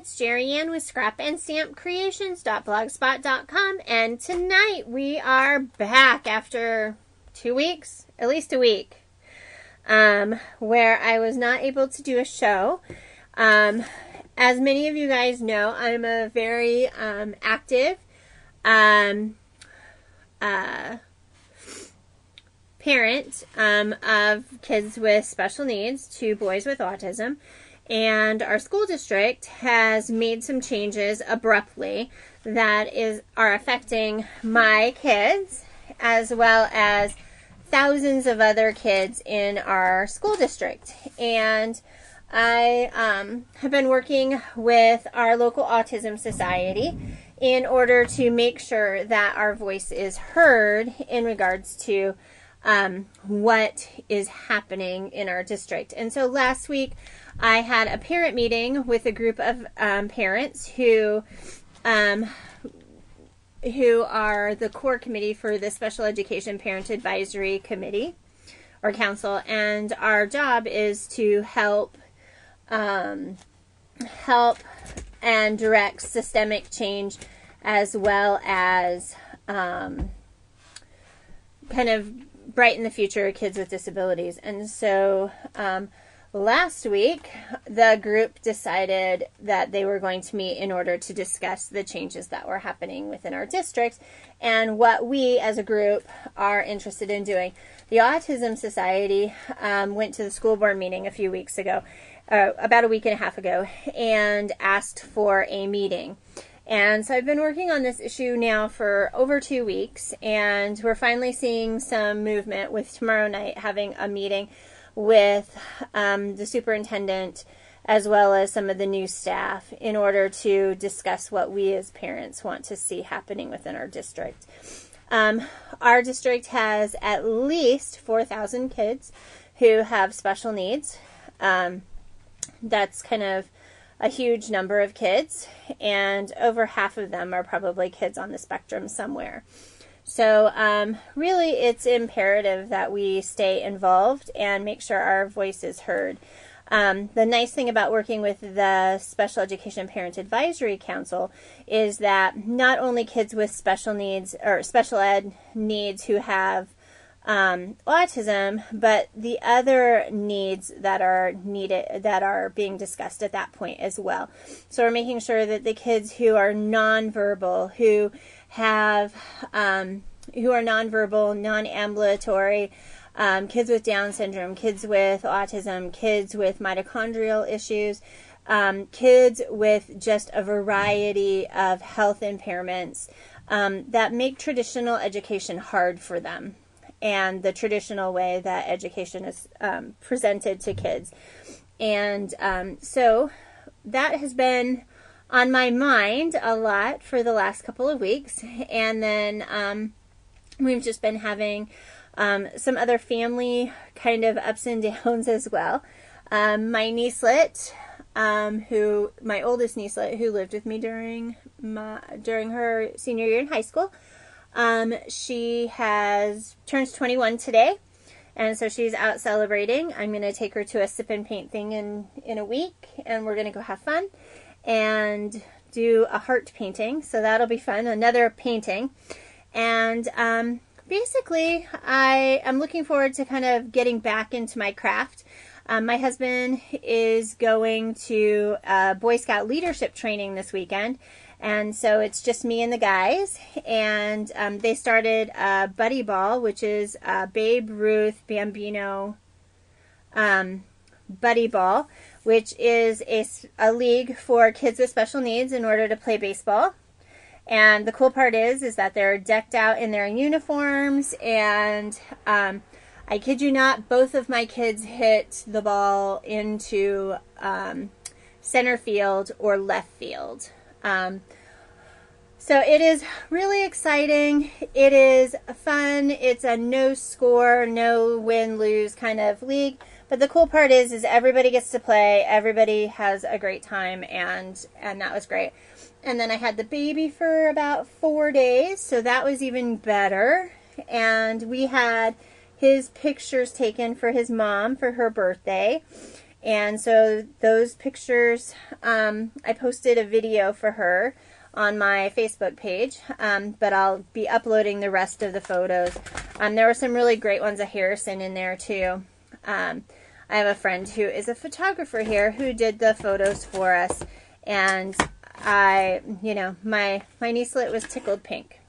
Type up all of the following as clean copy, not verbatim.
it's Jerry Ann with scrapandstampcreations.blogspot.com, and tonight we are back after 2 weeks, at least a week, where I was not able to do a show. As many of you guys know, I'm a very active parent of kids with special needs, 2 boys with autism. And our school district has made some changes abruptly that are affecting my kids as well as thousands of other kids in our school district. And I have been working with our local autism society in order to make sure that our voice is heard in regards to what is happening in our district. And so last week I had a parent meeting with a group of parents who are the core committee for the Special Education Parent Advisory Committee or Council, and our job is to help and direct systemic change as well as kind of brighten the future of kids with disabilities. And so last week, the group decided that they were going to meet in order to discuss the changes that were happening within our districts and what we as a group are interested in doing. The Autism Society went to the school board meeting a few weeks ago, about a week and a half ago, and asked for a meeting. And so I've been working on this issue now for over 2 weeks, and we're finally seeing some movement with tomorrow night having a meeting with the superintendent as well as some of the new staff in order to discuss what we as parents want to see happening within our district. Our district has at least 4,000 kids who have special needs. That's kind of a huge number of kids, and over half of them are probably kids on the spectrum somewhere. So really it's imperative that we stay involved and make sure our voice is heard. The nice thing about working with the Special Education Parent Advisory Council is that not only kids with special needs or special ed needs who have autism, but the other needs that are needed, that are being discussed at that point as well. So we're making sure that the kids who are nonverbal, who are nonverbal, non-ambulatory, kids with Down syndrome, kids with autism, kids with mitochondrial issues, kids with just a variety of health impairments that make traditional education hard for them, and the traditional way that education is presented to kids. And so that has been on my mind a lot for the last couple of weeks. And then we've just been having some other family kind of ups and downs as well. My niecelet, my oldest niecelet, who lived with me during her senior year in high school, she turns 21 today, and so she's out celebrating. I'm going to take her to a sip and paint thing in a week, and we're going to go have fun and do a heart painting, so that'll be fun, another painting. And basically I am looking forward to kind of getting back into my craft. My husband is going to Boy Scout leadership training this weekend, and so it's just me and the guys, and they started Buddy Ball, which is Babe Ruth Bambino Buddy Ball, which is a league for kids with special needs in order to play baseball. And the cool part is that they're decked out in their uniforms, and I kid you not, both of my kids hit the ball into center field or left field. So it is really exciting. It is fun. It's a no score, no win, lose kind of league. But the cool part is everybody gets to play. Everybody has a great time, and that was great. And then I had the baby for about 4 days, so that was even better. And we had his pictures taken for his mom for her birthday. And so those pictures, I posted a video for her on my Facebook page, but I'll be uploading the rest of the photos. There were some really great ones of Harrison in there too. I have a friend who is a photographer here who did the photos for us, and my niecelet was tickled pink.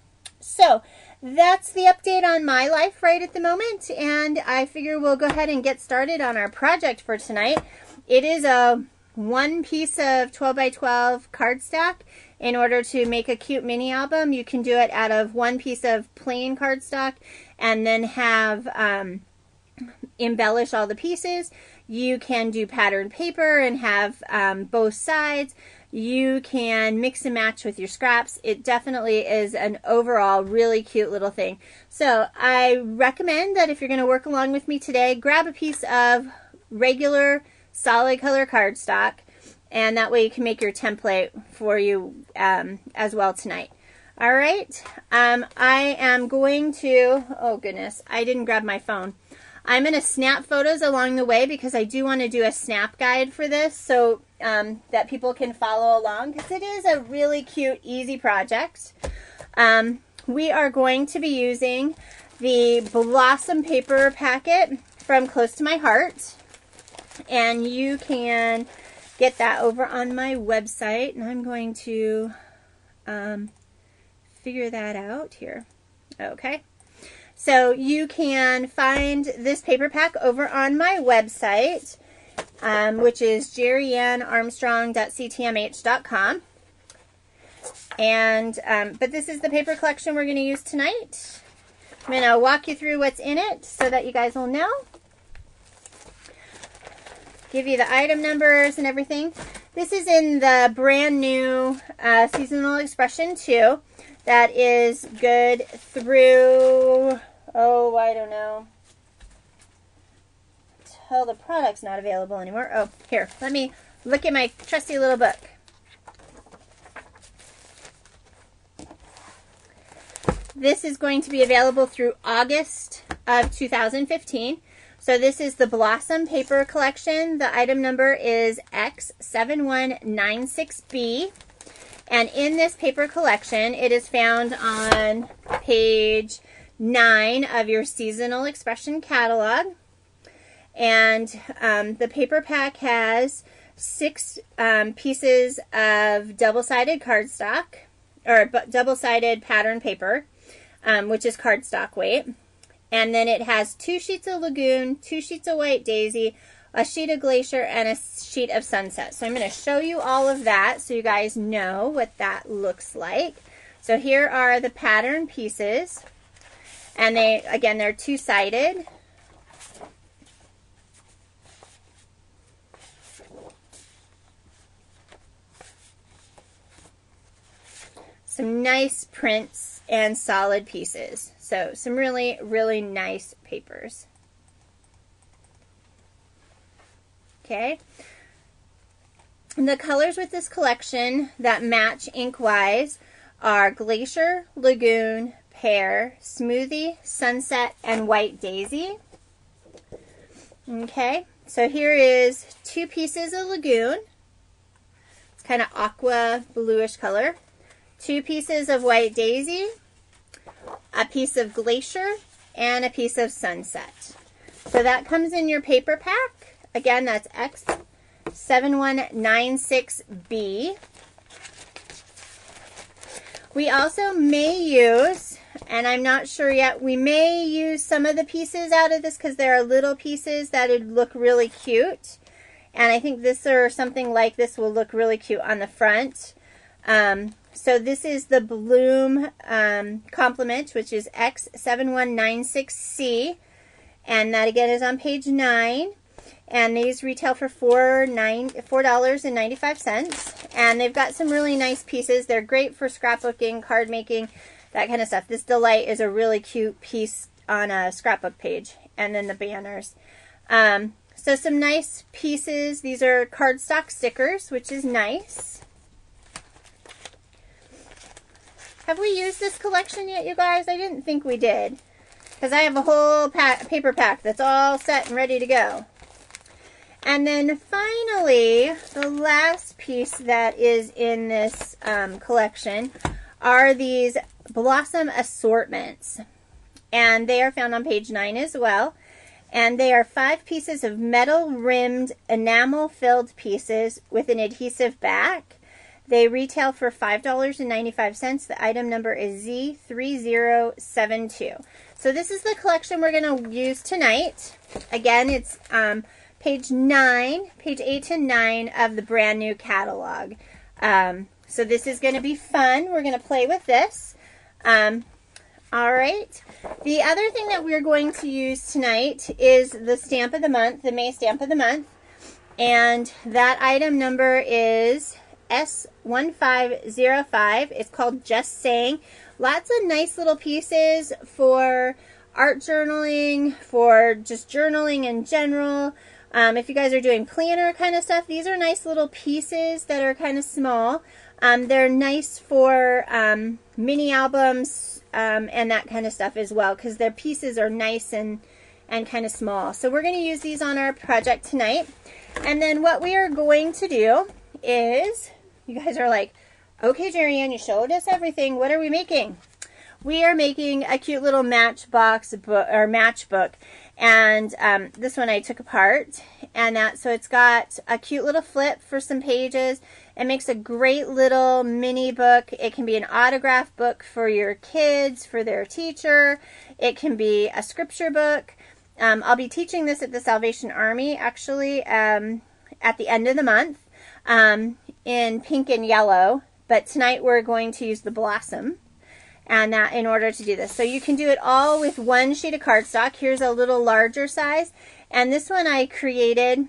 So that's the update on my life right at the moment, and I figure we'll go ahead and get started on our project for tonight. It is a one piece of 12 by 12 cardstock. In order to make a cute mini album, you can do it out of one piece of plain cardstock and then have embellish all the pieces. You can do patterned paper and have both sides. You can mix and match with your scraps. It definitely is an overall really cute little thing. So I recommend that if you're going to work along with me today, grab a piece of regular solid color cardstock, and that way you can make your template for you as well tonight. All right, I am going to, oh goodness, I didn't grab my phone. I'm going to snap photos along the way because I do want to do a snap guide for this so that people can follow along, because it is a really cute, easy project. We are going to be using the Blossom paper packet from Close to My Heart, and you can get that over on my website, and I'm going to figure that out here. Okay. So you can find this paper pack over on my website, which is jerryanarmstrong.ctmh.com. And but this is the paper collection we're going to use tonight. I'm going to walk you through what's in it so that you guys will know. Give you the item numbers and everything. This is in the brand new Seasonal Expression 2. That is good through, oh, I don't know, till the product's not available anymore. Oh, here, let me look at my trusty little book. This is going to be available through August of 2015. So this is the Blossom paper collection. The item number is X7196B. And in this paper collection, it is found on page 9 of your Seasonal Expression catalog. And the paper pack has 6 pieces of double-sided cardstock, or double-sided pattern paper, which is cardstock weight. And then it has 2 sheets of Lagoon, 2 sheets of White Daisy, a sheet of Glacier, and a sheet of Sunset. So I'm going to show you all of that so you guys know what that looks like. So here are the pattern pieces. And they're two-sided. Some nice prints and solid pieces. So some really, really nice papers. Okay. And the colors with this collection that match ink-wise are Glacier, Lagoon, Pear, Smoothie, Sunset, and White Daisy. Okay, so here is 2 pieces of Lagoon. It's kind of aqua bluish color. 2 pieces of White Daisy, a piece of Glacier, and a piece of Sunset. So that comes in your paper pack. Again, that's X7196B. We also may use, and I'm not sure yet, we may use some of the pieces out of this because there are little pieces that would look really cute. And I think this or something like this will look really cute on the front. So this is the Bloom complement, which is X7196C. And that again is on page 9. And these retail for $4.95. And they've got some really nice pieces. They're great for scrapbooking, card making, that kind of stuff. This Delight is a really cute piece on a scrapbook page. And then the banners. So some nice pieces. These are cardstock stickers, which is nice. Have we used this collection yet, you guys? I didn't think we did. Because I have a whole paper pack that's all set and ready to go. And then finally, the last piece that is in this collection are these Blossom assortments. And they are found on page 9 as well. And they are 5 pieces of metal-rimmed, enamel-filled pieces with an adhesive back. They retail for $5.95. The item number is Z3072. So this is the collection we're going to use tonight. Again, it's page 8 to 9 of the brand new catalog. So this is going to be fun. We're going to play with this. All right. The other thing that we're going to use tonight is the stamp of the month, the May stamp of the month. And that item number is S1505. It's called Just Saying. Lots of nice little pieces for art journaling, for just journaling in general. If you guys are doing planner kind of stuff, these are nice little pieces that are kind of small. They're nice for mini albums and that kind of stuff as well, because their pieces are nice and kind of small. So we're going to use these on our project tonight. And then what we are going to do is, you guys are like, okay, Jerianne, you showed us everything. What are we making? We are making a cute little matchbook. And this one I took apart, and so it's got a cute little flip for some pages. It makes a great little mini book. It can be an autograph book for your kids, for their teacher. It can be a scripture book. I'll be teaching this at the Salvation Army, actually, at the end of the month in pink and yellow. But tonight we're going to use the Blossom, and that in order to do this. So you can do it all with one sheet of cardstock. Here's a little larger size. And this one I created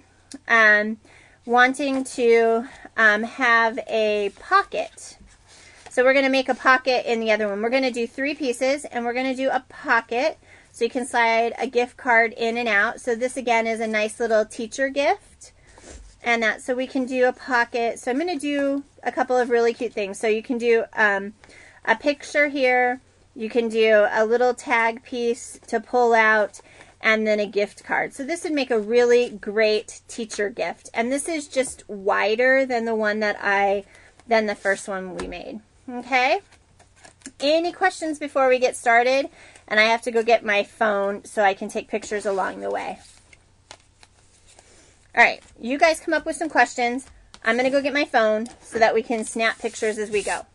wanting to have a pocket. So we're going to make a pocket in the other one. We're going to do 3 pieces, and we're going to do a pocket so you can slide a gift card in and out. So this again is a nice little teacher gift. And that, so we can do a pocket. So I'm going to do a couple of really cute things. So you can do a picture here, you can do a little tag piece to pull out, and then a gift card. So this would make a really great teacher gift. And this is just wider than the one than the first one we made. Okay? Any questions before we get started? And I have to go get my phone so I can take pictures along the way. All right, you guys come up with some questions. I'm going to go get my phone so that we can snap pictures as we go.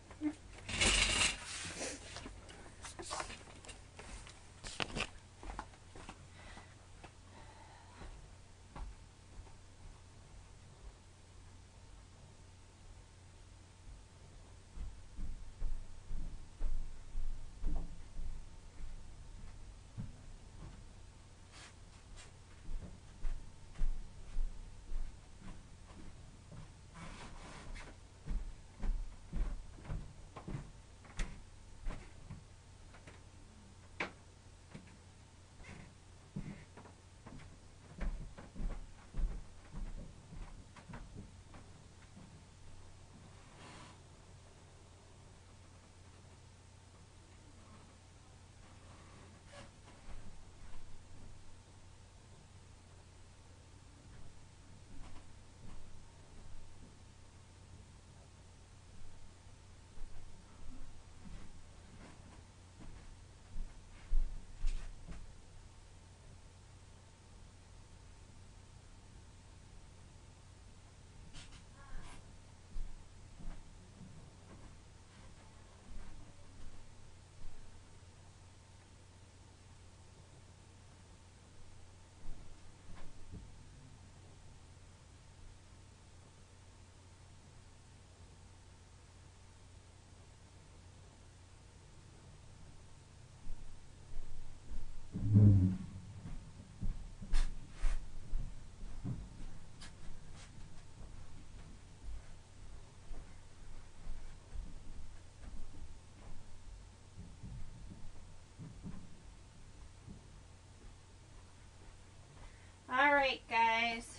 All right, guys.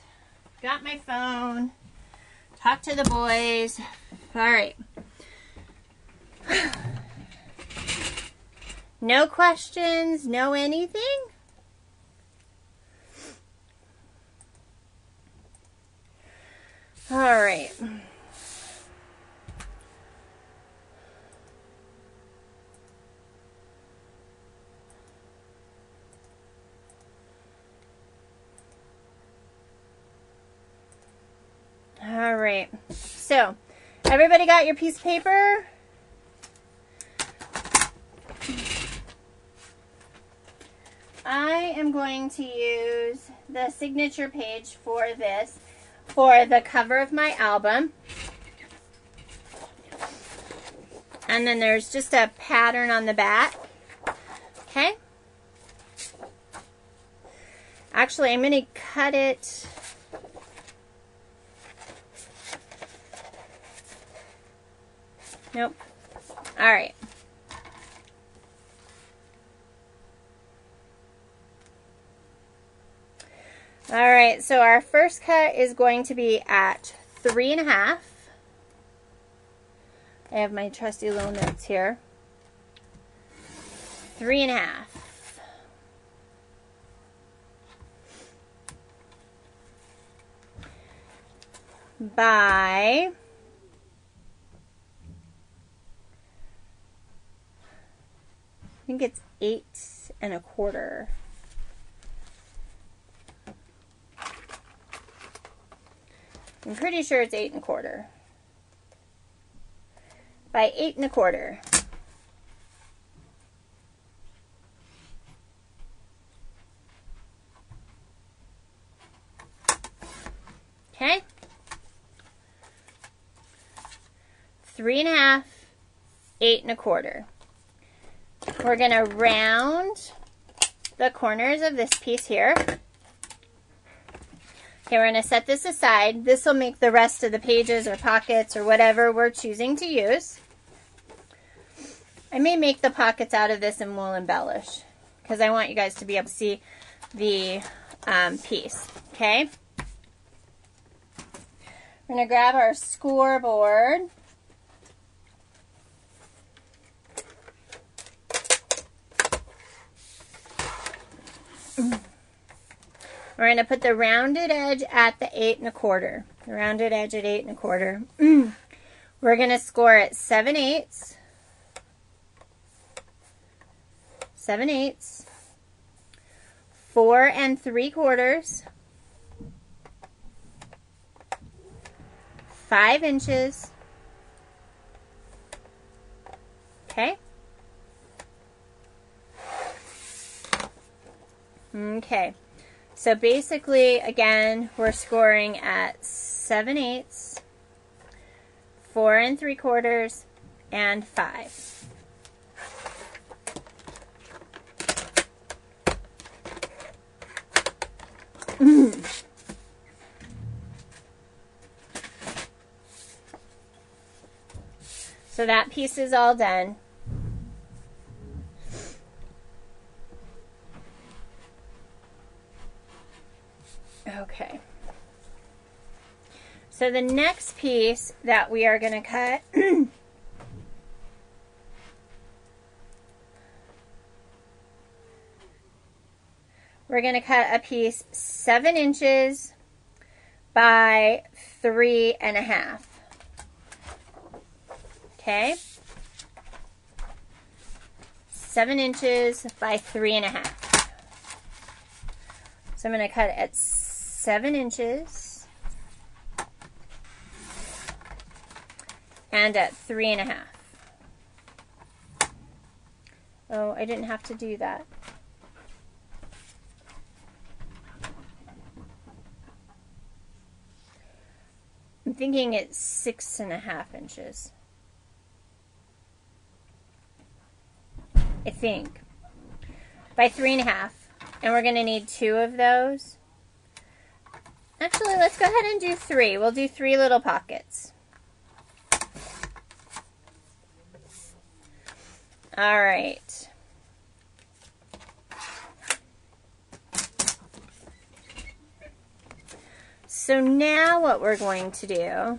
Got my phone. Talk to the boys. All right. No questions, no anything? All right. All right. So, everybody got your piece of paper? I am going to use the signature page for this for the cover of my album. And then there's just a pattern on the back. Okay? Actually, I'm going to cut it. Nope. All right. All right, so our first cut is going to be at 3.5. I have my trusty little notes here. 3.5. By 8.25. I'm pretty sure it's 8.25. By 8.25. Okay. 3.5, 8.25. We're going to round the corners of this piece here. Okay, we're going to set this aside. This will make the rest of the pages or pockets or whatever we're choosing to use. I may make the pockets out of this and we'll embellish because I want you guys to be able to see the piece. Okay? We're going to grab our scoreboard. We're going to put the rounded edge at the 8.25. The rounded edge at 8.25. We're going to score it 7/8. 7/8. 4 3/4. 5 inches. Okay. Okay. So basically, again, we're scoring at 7/8, 4 3/4, and 5. So that piece is all done. Okay. So the next piece that we are going to cut we're going to cut a piece 7 inches by 3.5. Okay? 7 inches by 3.5. So I'm going to cut it at 7 inches and at 3.5. Oh, I didn't have to do that. I'm thinking it's 6.5 inches. I think. By 3.5. And we're going to need 2 of those. Actually, let's go ahead and do 3. We'll do 3 little pockets. All right. So now what we're going to do,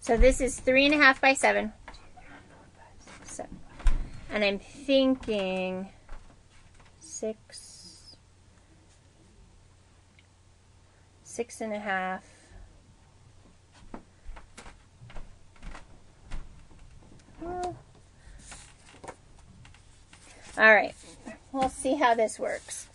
so this is 3.5 by 7. And I'm thinking 6, 6.5. Well, all right, we'll see how this works.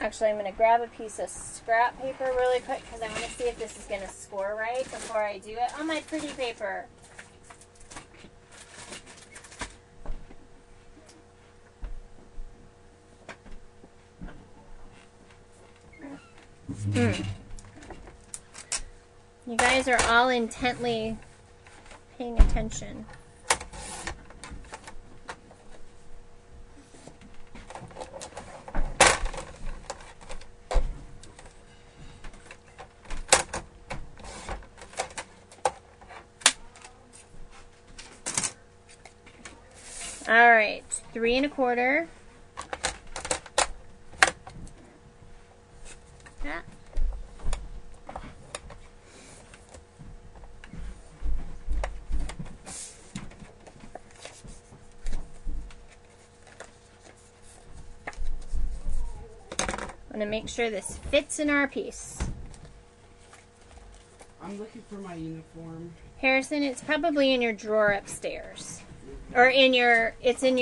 Actually, I'm going to grab a piece of scrap paper really quick because I want to see if this is going to score right before I do it on my pretty paper. You guys are all intently paying attention. All right, 3 1/4. Yeah. I'm going to make sure this fits in our piece. I'm looking for my uniform. Harrison, it's probably in your drawer upstairs. Or in your, it's in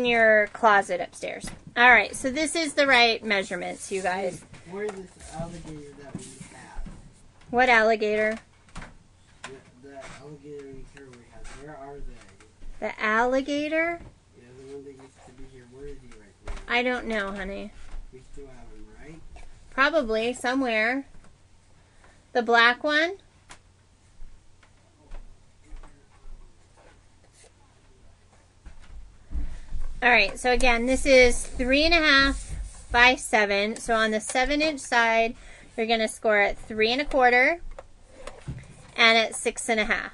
your closet upstairs. All right, so this is the right measurements, you guys. Where's this alligator that we have? What alligator? The alligator we have. Where are they? The alligator? Yeah, the one that used to be here. Where is he right now? I don't know, honey. We still have him, right? Probably somewhere. The black one? All right, so again, this is 3 1/2 by 7. So on the 7-inch side, you're going to score at 3 1/4 and at 6 1/2.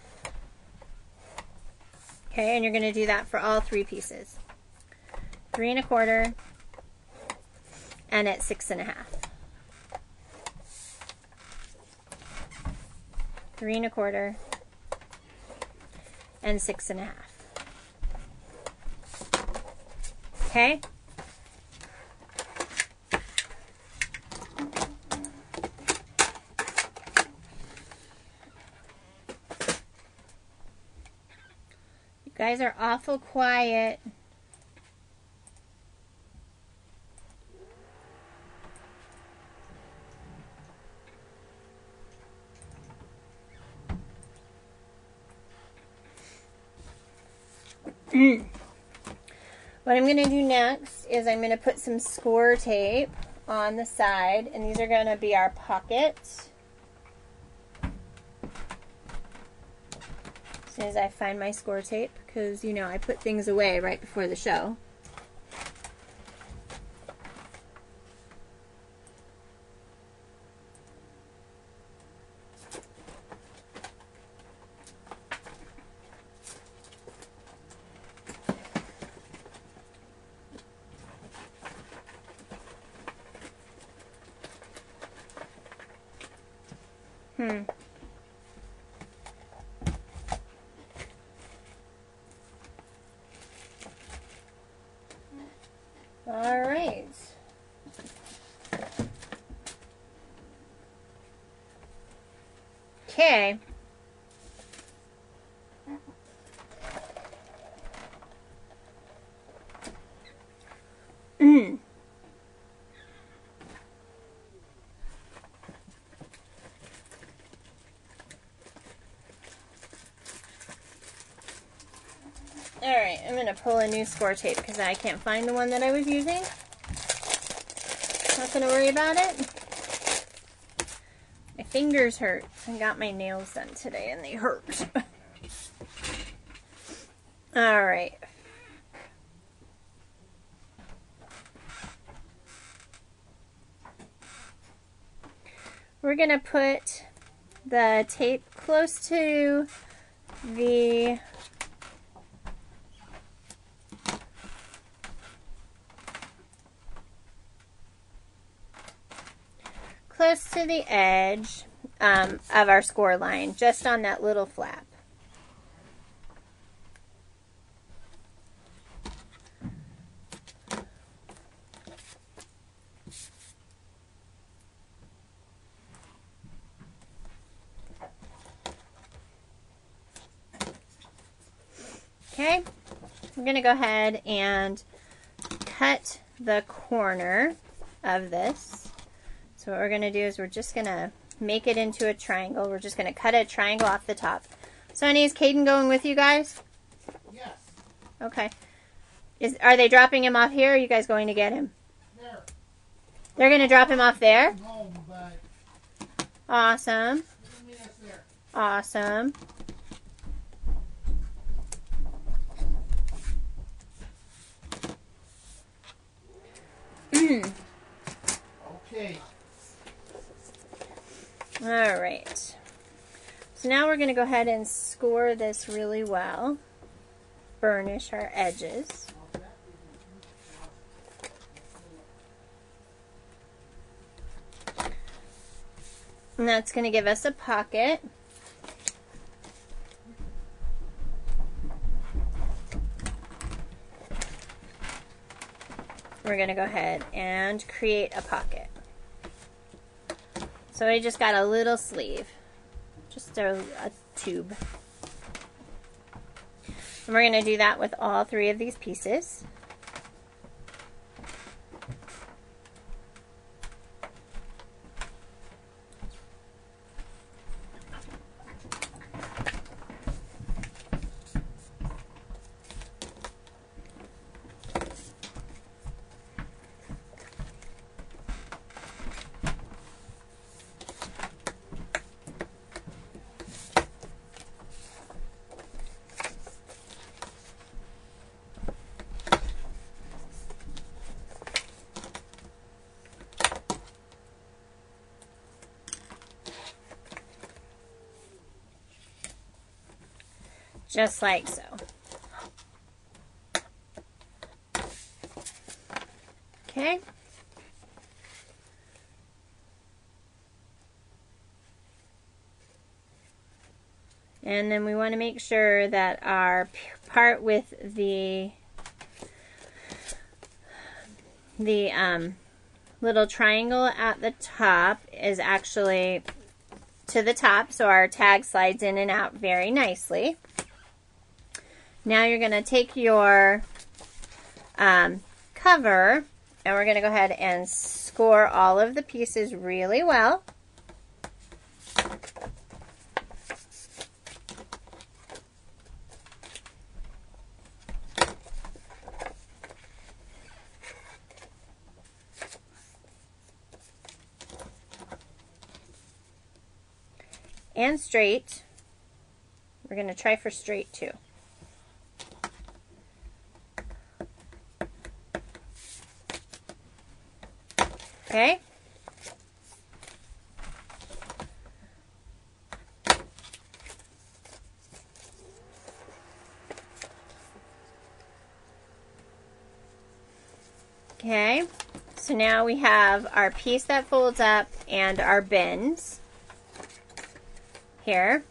Okay, and you're going to do that for all 3 pieces. 3 1/4 and at 6 1/2. 3 1/4 and 6 1/2. Okay. You guys are awful quiet. What I'm going to do next is I'm going to put some score tape on the side, and these are going to be our pockets. As soon as I find my score tape, because, you know, I put things away right before the show. All right. Okay. Alright, I'm going to pull a new score tape because I can't find the one that I was using. Not going to worry about it. My fingers hurt. I got my nails done today and they hurt. Alright. We're going to put the tape close to the edge of our score line, just on that little flap. Okay, we're going to go ahead and cut the corner of this. So what we're going to do is we're just going to make it into a triangle. We're just going to cut a triangle off the top. So, honey, is Caden going with you guys? Yes. Okay. Are they dropping him off here, or are you guys going to get him? There. They're going to drop him off there? Home, but Awesome. meet us there. Awesome. Okay. All right. So now we're going to go ahead and score this really well. Burnish our edges. And that's going to give us a pocket. We're going to go ahead and create a pocket. So I just got a little sleeve, just a tube. And we're going to do that with all 3 of these pieces. Just like so. Okay. And then we want to make sure that our part with the little triangle at the top is actually to the top, so our tag slides in and out very nicely. Now you're going to take your cover, and we're going to go ahead and score all of the pieces really well. And straight. We're going to try for straight too. Okay. Okay. So now we have our piece that folds up and our bends here.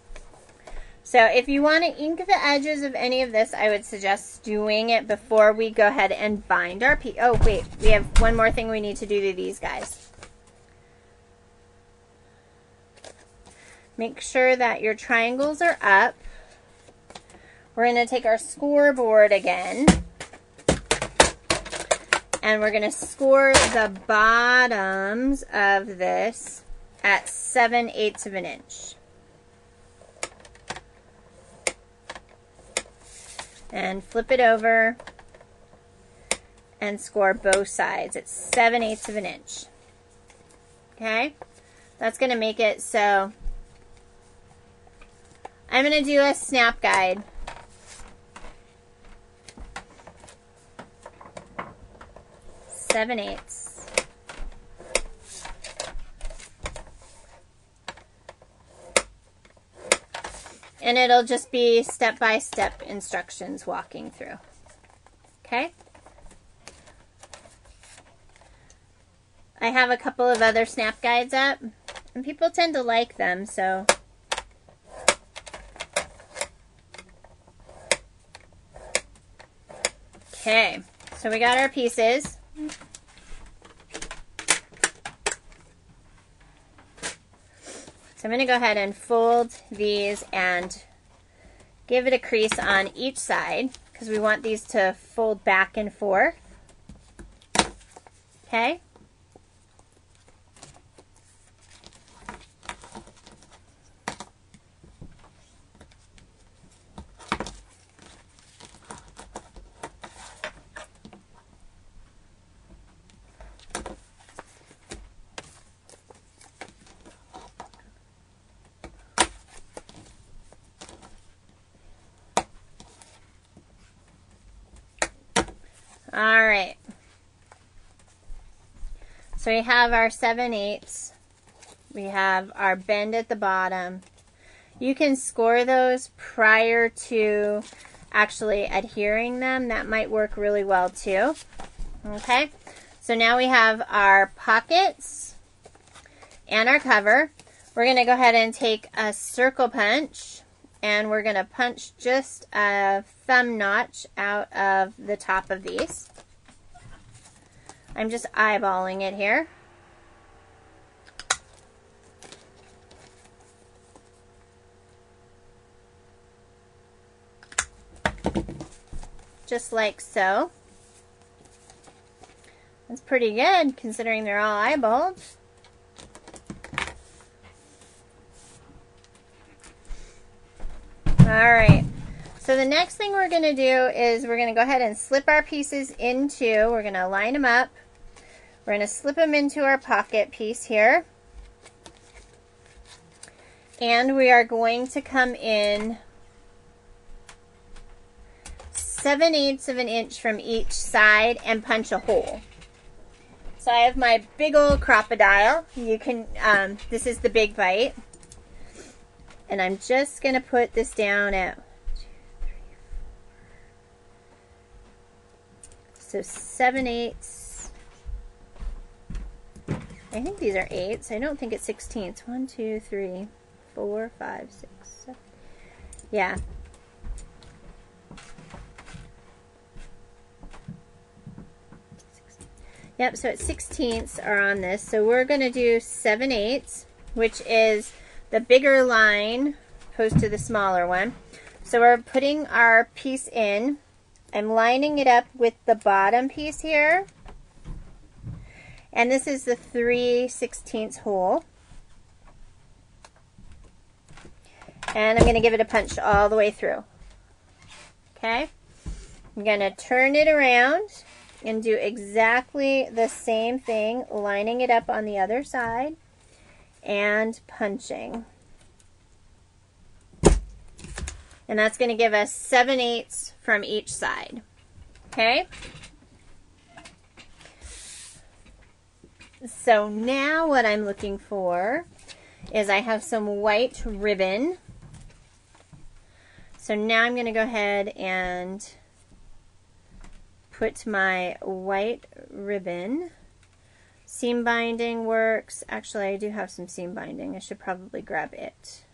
So if you want to ink the edges of any of this, I would suggest doing it before we go ahead and bind our piece. Oh, wait, we have one more thing we need to do to these guys. Make sure that your triangles are up. We're going to take our scoreboard again, and we're going to score the bottoms of this at 7/8 of an inch. And flip it over and score both sides at 7/8 of an inch. Okay, that's going to make it so I'm going to do a snap guide. Seven eighths. And it'll just be step-by-step instructions walking through. Okay? I have a couple of other snap guides up, and people tend to like them, so. Okay, so we got our pieces. So I'm going to go ahead and fold these and Give it a crease on each side because we want these to fold back and forth. Okay. All right. So we have our 7/8. We have our bend at the bottom. You can score those prior to actually adhering them. That might work really well too. Okay. So now we have our pockets and our cover. We're going to go ahead and take a circle punch, and we're going to punch just a thumb notch out of the top of these. I'm just eyeballing it here. Just like so. That's pretty good considering they're all eyeballed. Alright, so the next thing we're going to do is we're going to go ahead and slip our pieces into, we're going to line them up. We're going to slip them into our pocket piece here. And we are going to come in 7/8 of an inch from each side and punch a hole. So I have my big old crocodile. You can, this is the big bite. And I'm just going to put this down at 1, 2, 3, 4. So 7/8. I think these are 8s. I don't think it's 16ths. 1, 2, 3, 4, 5, 6, 7. Yeah. Yep, so it's 16ths are on this. So we're going to do 7/8, which is the bigger line opposed to the smaller one. So we're putting our piece in. I'm lining it up with the bottom piece here. And this is the 3/16 hole. And I'm going to give it a punch all the way through. Okay? I'm going to turn it around and do exactly the same thing, lining it up on the other side and punching. And that's going to give us 7/8 from each side. Okay? So now what I'm looking for is I have some white ribbon. So now I'm going to go ahead and put my white ribbon. Seam binding works. Actually, I do have some seam binding. I should probably grab it.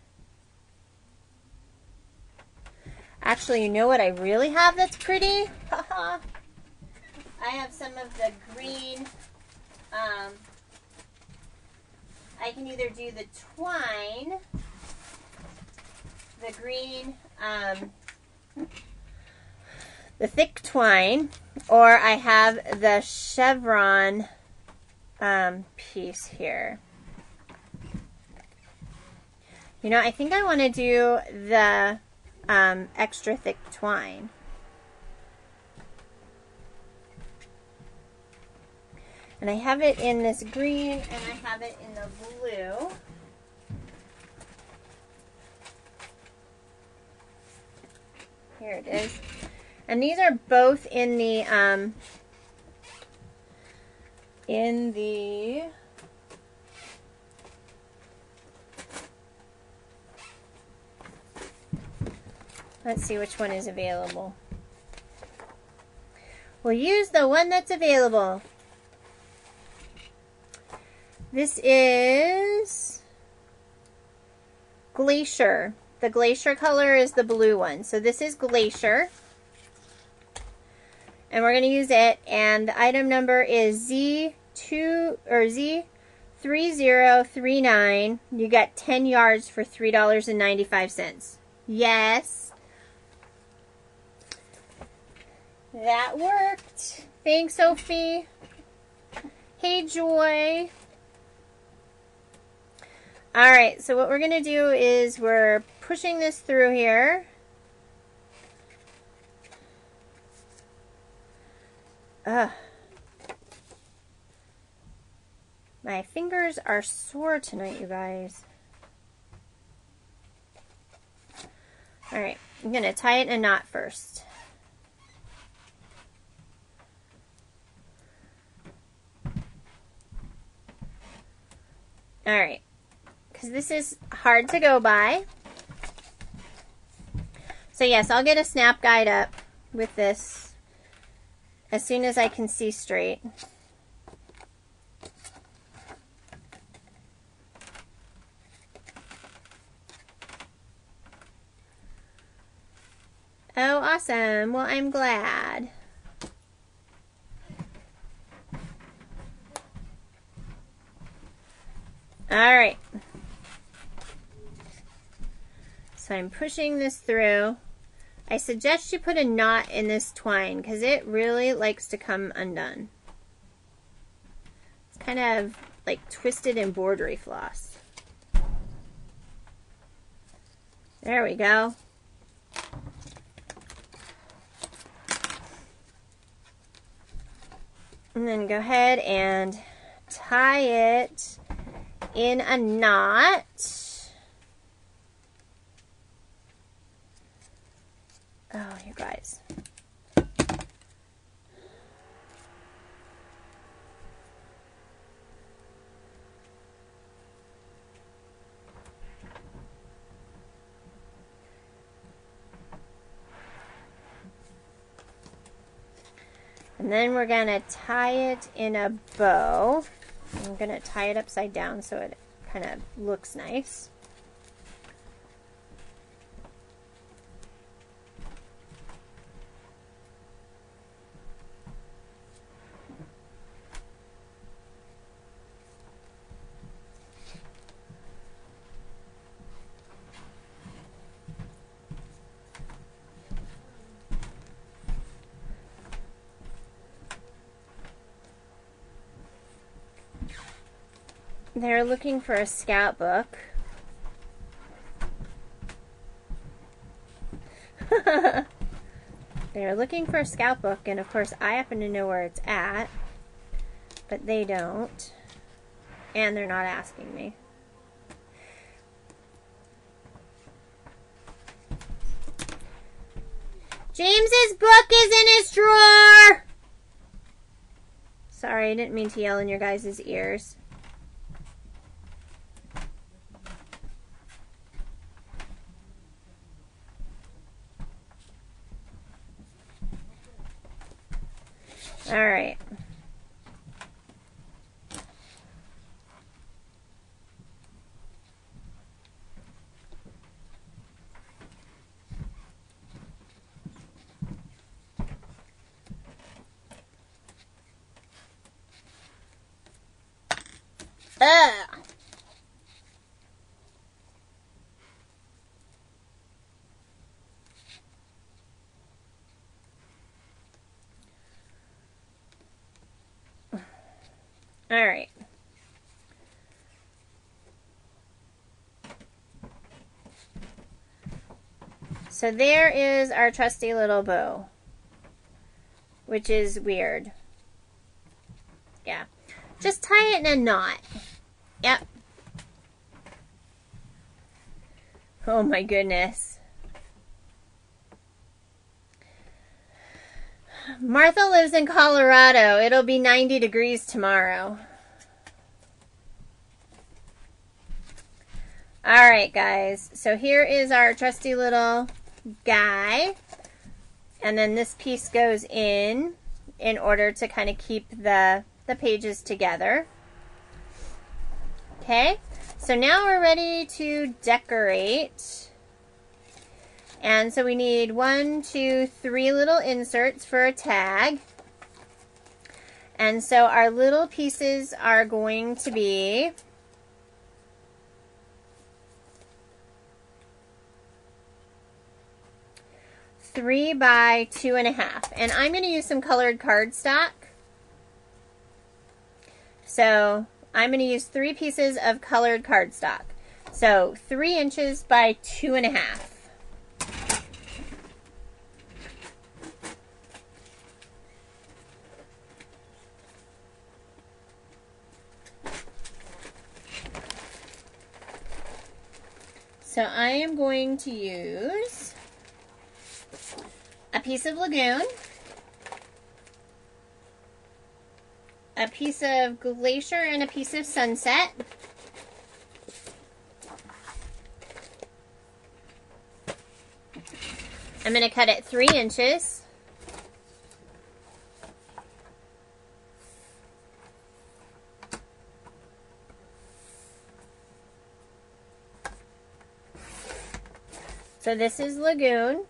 Actually, you know what I really have that's pretty? I have some of the green. I can either do the twine, the green, the thick twine, or I have the chevron piece here. You know, I think I want to do the extra thick twine. And I have it in this green and I have it in the blue. Here it is. And these are both in the let's see which one is available. We'll use the one that's available. This is Glacier. The Glacier color is the blue one. So this is Glacier. And we're going to use it. And the item number is Z3039. You got 10 yards for $3.95. Yes. That worked. Thanks, Sophie. Hey, Joy. All right, so what we're going to do is we're pushing this through here. My fingers are sore tonight, you guys. All right, I'm going to tie it in a knot first. All right, because this is hard to go by. So yes, I'll get a snap guide up with this as soon as I can see straight. Oh, awesome. Well, I'm glad. All right. So I'm pushing this through. I suggest you put a knot in this twine because it really likes to come undone. It's kind of like twisted embroidery floss. There we go. And then go ahead and tie it in a knot. Oh, you guys. And then we're going to tie it in a bow. I'm going to tie it upside down so it kind of looks nice. They're looking for a scrapbook. They're looking for a scrapbook, and of course I happen to know where it's at, but they don't, and they're not asking me. James's book is in his drawer! Sorry, I didn't mean to yell in your guys' ears. All right. All right. So there is our trusty little bow, which is weird. Yeah. Just tie it in a knot. Yep. Oh my goodness. Martha lives in Colorado. It'll be 90 degrees tomorrow. All right, guys. So here is our trusty little guy. And then this piece goes in order to kind of keep the pages together. Okay. So now we're ready to decorate. And so we need 1, 2, 3 little inserts for a tag. And so our little pieces are going to be 3 by 2.5. And I'm going to use some colored cardstock. So I'm going to use 3 pieces of colored cardstock. So 3 inches by 2.5. So I am going to use a piece of Lagoon, a piece of Glacier, and a piece of Sunset. I'm going to cut it 3 inches. So this is Lagoon.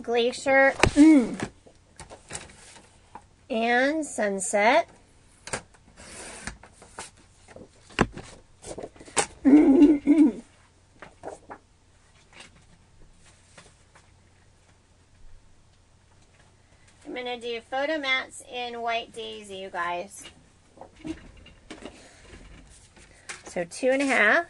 Glacier and Sunset. I'm going to do photo mats in White Daisy, you guys. So 2.5.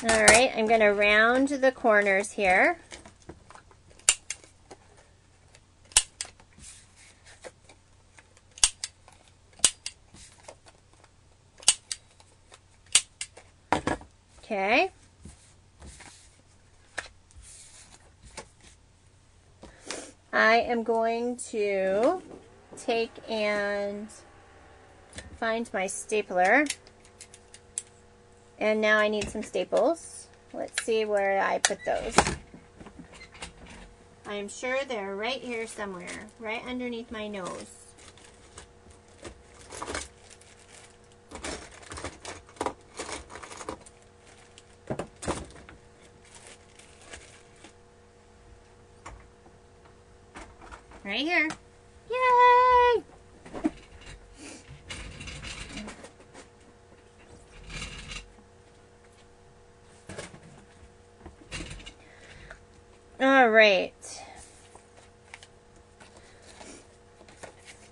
All right, I'm going to round the corners here. Okay. I am going to take and find my stapler. And now I need some staples. Let's see where I put those. I'm sure they're right here somewhere, right underneath my nose. Right here. Yay! All right.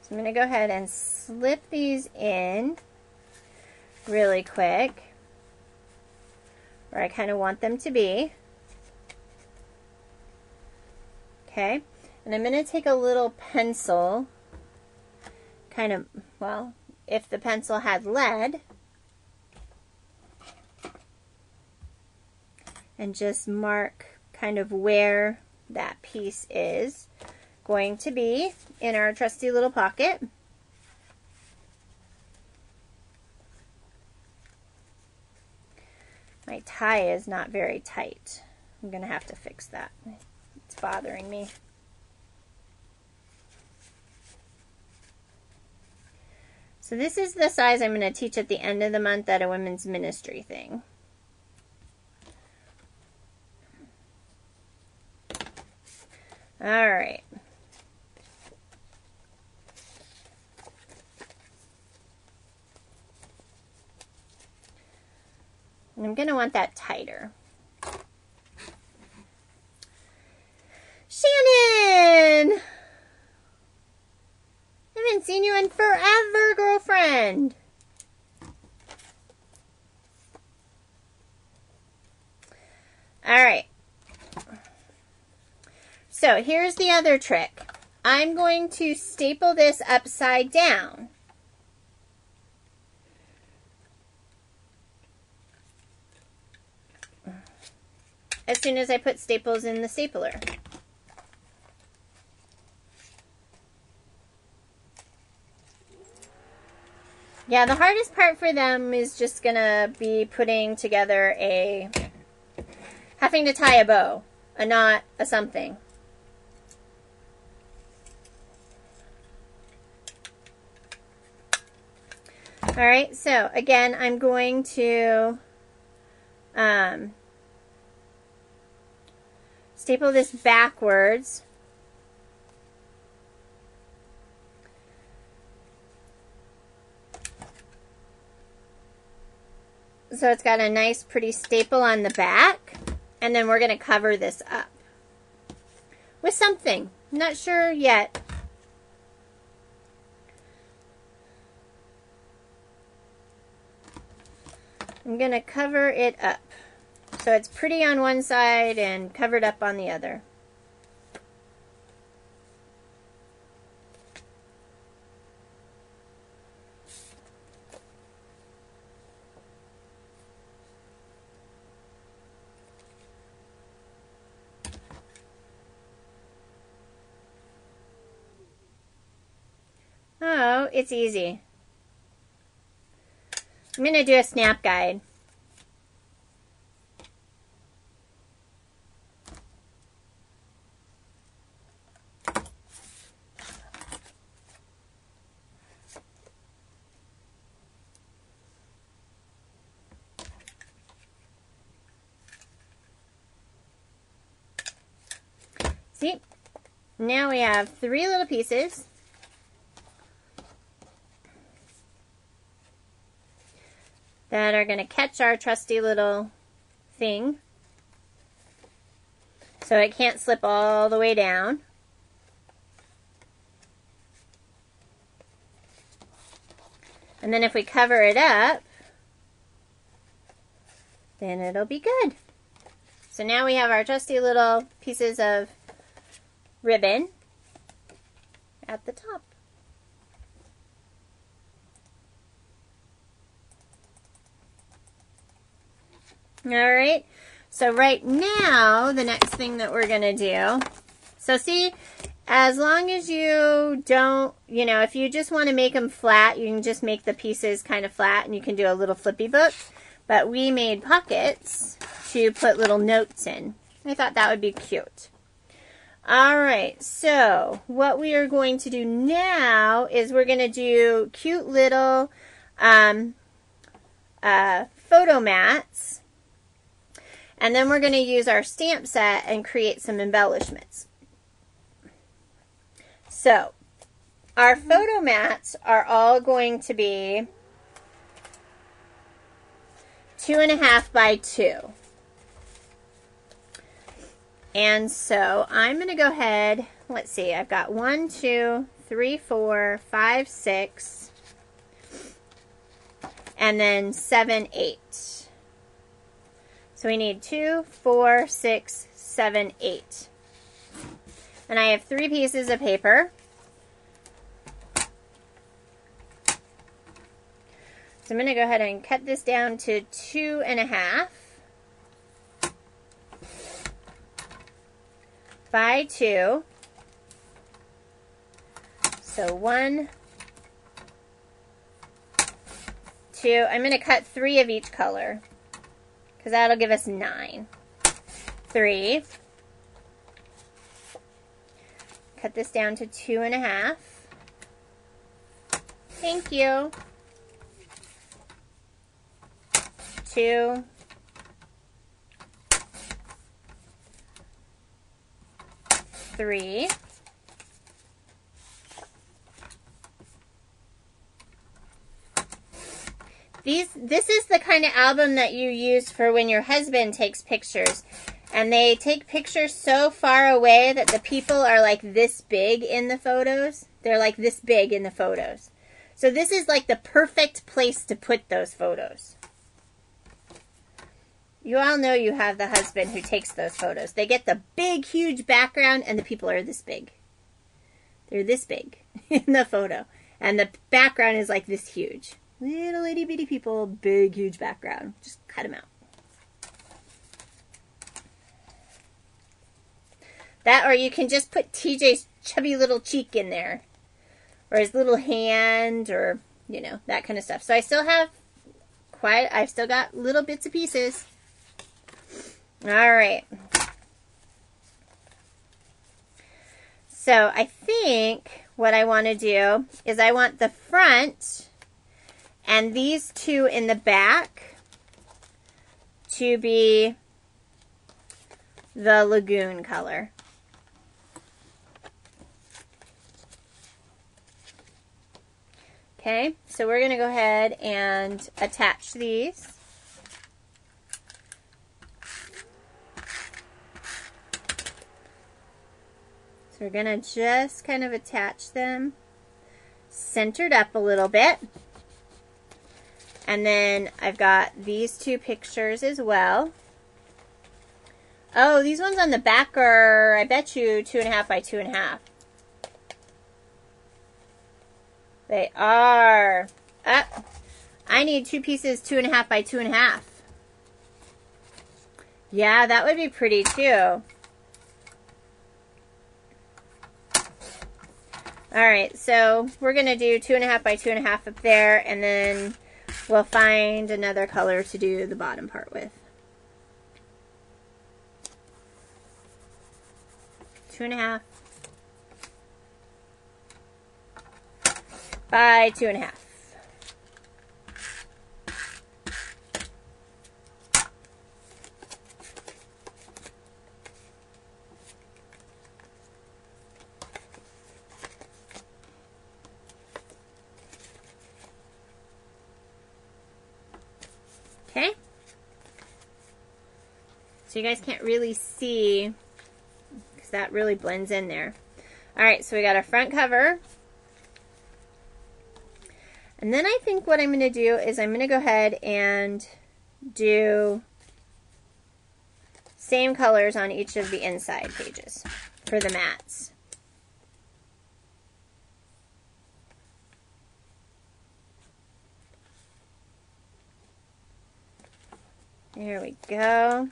So I'm going to go ahead and slip these in really quick where I kind of want them to be. Okay. And I'm going to take a little pencil, kind of, well, if the pencil had lead, and just mark kind of where that piece is going to be in our trusty little pocket. My tie is not very tight. I'm going to have to fix that. It's bothering me. So this is the size I'm going to teach at the end of the month at a women's ministry thing. All right. And I'm going to want that tighter. Shannon! I haven't seen you in forever, girlfriend. All right. So here's the other trick. I'm going to staple this upside down. as soon as I put staples in the stapler. Yeah, the hardest part for them is just gonna be putting together having to tie a bow, a knot, a something. All right, so again, I'm going to staple this backwards. So it's got a nice pretty staple on the back, and then we're going to cover this up with something. Not sure yet. I'm going to cover it up so it's pretty on one side and covered up on the other. Oh, it's easy. I'm going to do a snap guide. See, now we have 3 little pieces. That are going to catch our trusty little thing so it can't slip all the way down. And then if we cover it up, then it'll be good. So now we have our trusty little pieces of ribbon at the top. All right, so right now, the next thing that we're going to do, so see, as long as you don't, if you just want to make them flat, you can just make the pieces kind of flat and you can do a little flippy book, but we made pockets to put little notes in. I thought that would be cute. All right, so what we are going to do now is we're going to do cute little photo mats. And then we're going to use our stamp set and create some embellishments. So, our photo mats are all going to be 2.5 by 2. And so, I'm going to go ahead, let's see, I've got 1, 2, 3, 4, 5, 6, and then 7, 8. So we need 2, 4, 6, 7, 8. And I have 3 pieces of paper. So I'm going to go ahead and cut this down to 2.5 by 2. So 1, 2. I'm going to cut 3 of each color, because that'll give us 9. 3. Cut this down to 2.5. Thank you. 2. 3. This is the kind of album that you use for when your husband takes pictures. And they take pictures so far away that the people are like this big in the photos. They're like this big in the photos. So this is like the perfect place to put those photos. You all know you have the husband who takes those photos. They get the big, huge background and the people are this big. They're this big in the photo. And the background is like this huge. Little itty bitty people, big, huge background. Just cut them out. That, or you can just put TJ's chubby little cheek in there. Or his little hand, or, you know, that kind of stuff. So I still have I've still got little bits and pieces. All right. So I think what I want to do is I want the front and these two in the back to be the lagoon color. Okay, so we're going to go ahead and attach these. So we're going to just kind of attach them centered up a little bit. And then I've got these two pictures as well. Oh, these ones on the back are, I bet you, 2.5 by 2.5. They are. I need two pieces 2.5 by 2.5. Yeah, that would be pretty too. Alright, so we're going to do 2.5 by 2.5 up there, and then we'll find another color to do the bottom part with. 2.5 by 2.5. Okay. So you guys can't really see because that really blends in there. Alright, so we got our front cover. And then I think what I'm going to do is I'm going to go ahead and do same colors on each of the inside pages for the mats. There we go.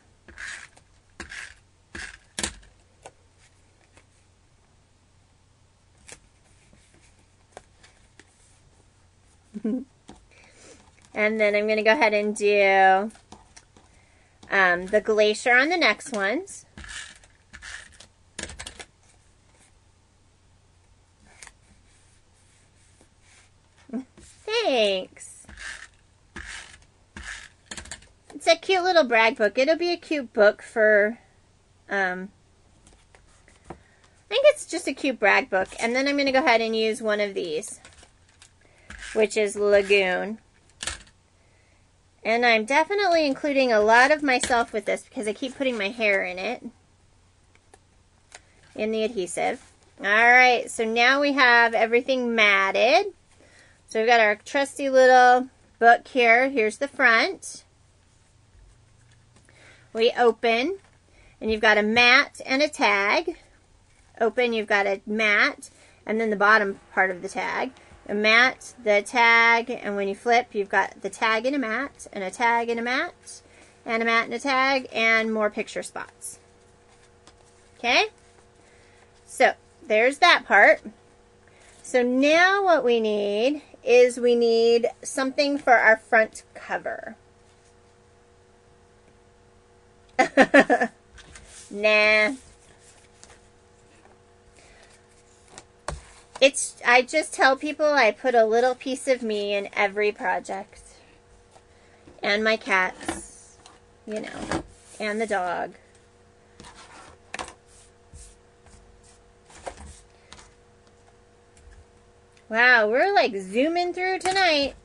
And then I'm going to go ahead and do the glacier on the next ones. Thanks. It's a cute little brag book. It'll be a cute book for, I think it's just a cute brag book. And then I'm going to go ahead and use one of these, which is Lagoon. And I'm definitely including a lot of myself with this because I keep putting my hair in it, in the adhesive. Alright, so now we have everything matted. So we've got our trusty little book here. Here's the front. We open, and you've got a mat and a tag. Open, you've got a mat, and then the bottom part of the tag. A mat, the tag, and when you flip, you've got the tag and a mat, and a tag and a mat, and a mat and a tag, and more picture spots. Okay? So, there's that part. So now what we need is we need something for our front cover. Nah. I just tell people I put a little piece of me in every project. And my cats, you know, and the dog. Wow, we're like zooming through tonight.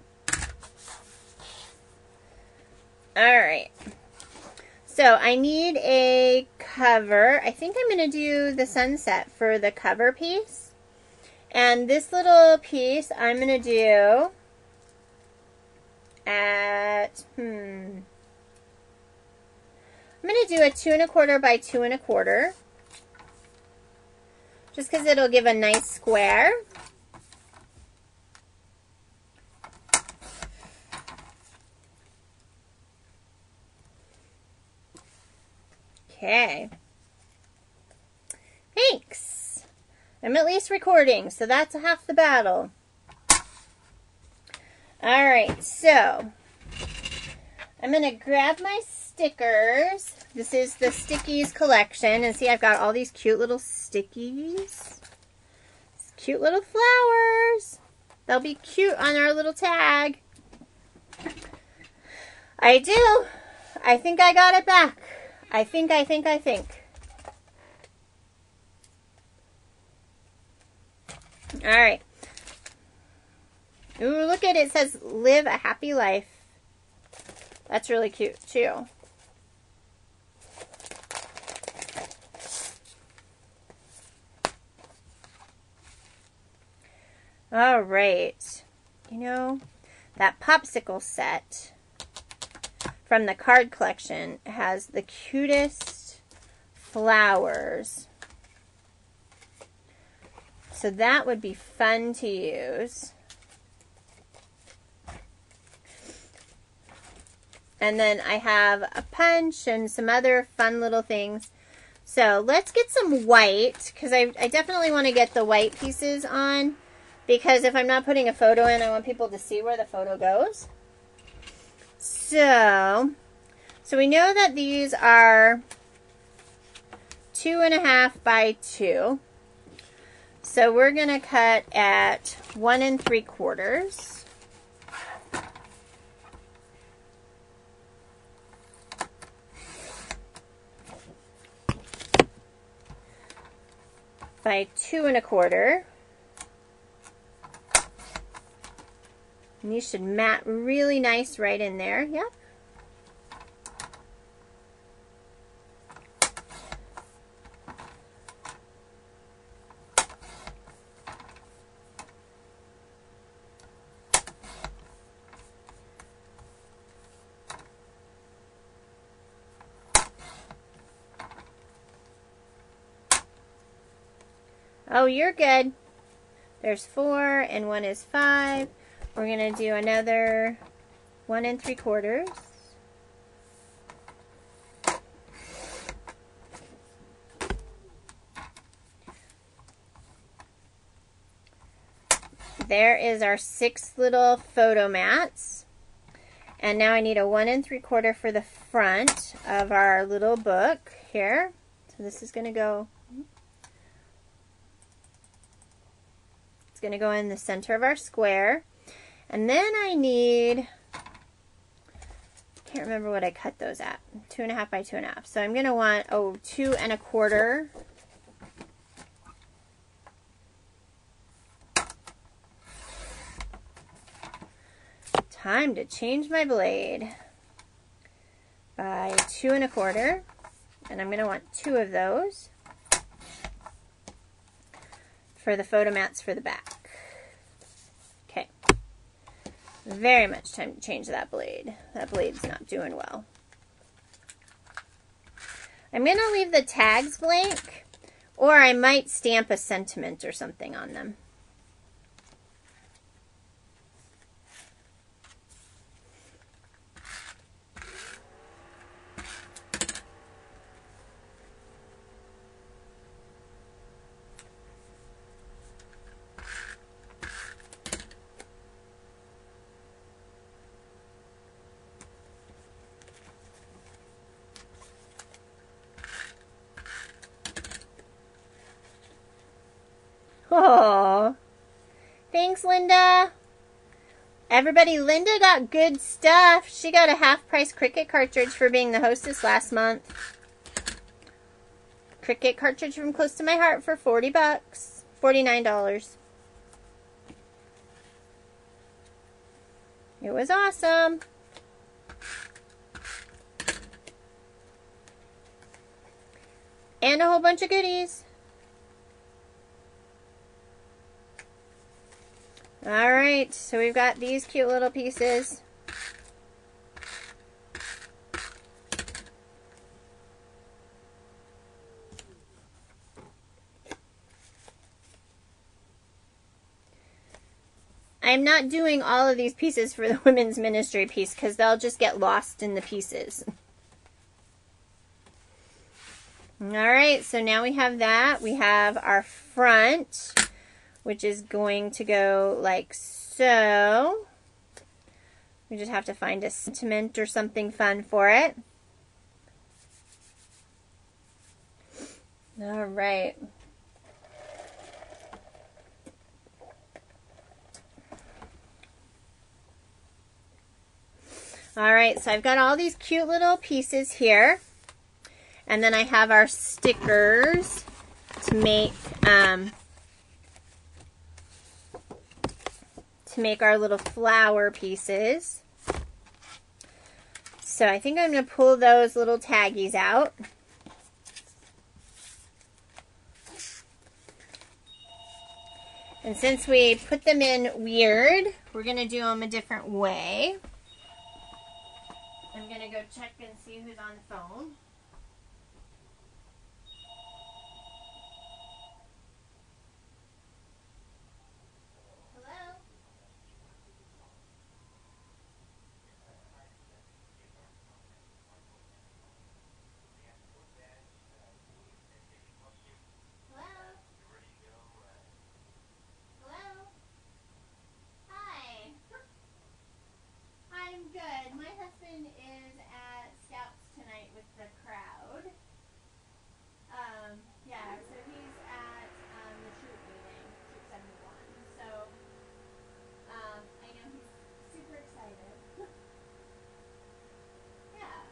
Alright. So I need a cover. I think I'm going to do the sunset for the cover piece. And this little piece I'm going to do at, I'm going to do a 2 1/4 by 2 1/4. Just because it'll give a nice square. Okay. I'm at least recording, so that's half the battle. Alright, so I'm going to grab my stickers. This is the Stickies collection. And see, I've got all these cute little stickies. Cute little flowers. They'll be cute on our little tag. I do. I think I got it back. I think. Alright. Ooh, look at it. It says, live a happy life. That's really cute, too. Alright. You know, that popsicle set from the card collection has the cutest flowers. So that would be fun to use. And then I have a punch and some other fun little things. So let's get some white, because I definitely want to get the white pieces on. Because if I'm not putting a photo in, I want people to see where the photo goes. So we know that these are 2.5 by 2. So we're going to cut at 1 3/4. By 2 1/4. And these should mat really nice right in there. Yep. Oh, you're good. There's 4 and 1 is 5. We're going to do another 1 3/4. There is our 6 little photo mats. And now I need a 1 3/4 for the front of our little book here. So this is going to go... It's going to go in the center of our square. And then I need, can't remember what I cut those at, 2.5 by 2.5. So I'm going to want, 2 1/4. Time to change my blade. By 2 1/4. And I'm going to want 2 of those for the photo mats for the back. Okay. Very much time to change that blade. That blade's not doing well. I'm going to leave the tags blank, or I might stamp a sentiment or something on them. Oh, thanks, Linda. Everybody, Linda got good stuff. She got a half-price Cricut cartridge for being the hostess last month. Cricut cartridge from Close to My Heart for 40 bucks. $49. It was awesome. And a whole bunch of goodies. Alright, so we've got these cute little pieces. I'm not doing all of these pieces for the women's ministry piece because they'll just get lost in the pieces. All right, so now we have that. We have our front, which is going to go like so. We just have to find a sentiment or something fun for it. All right. All right, so I've got all these cute little pieces here. And then I have our stickers to make our little flower pieces. So I think I'm going to pull those little taggies out. And since we put them in weird, we're going to do them a different way. I'm going to go check and see who's on the phone. Hello? Hello? Hello? Hi. I'm good. My husband is at Scouts tonight with the crowd. Yeah, so he's at the troop meeting, Troop 71. So I know he's super excited. Yeah.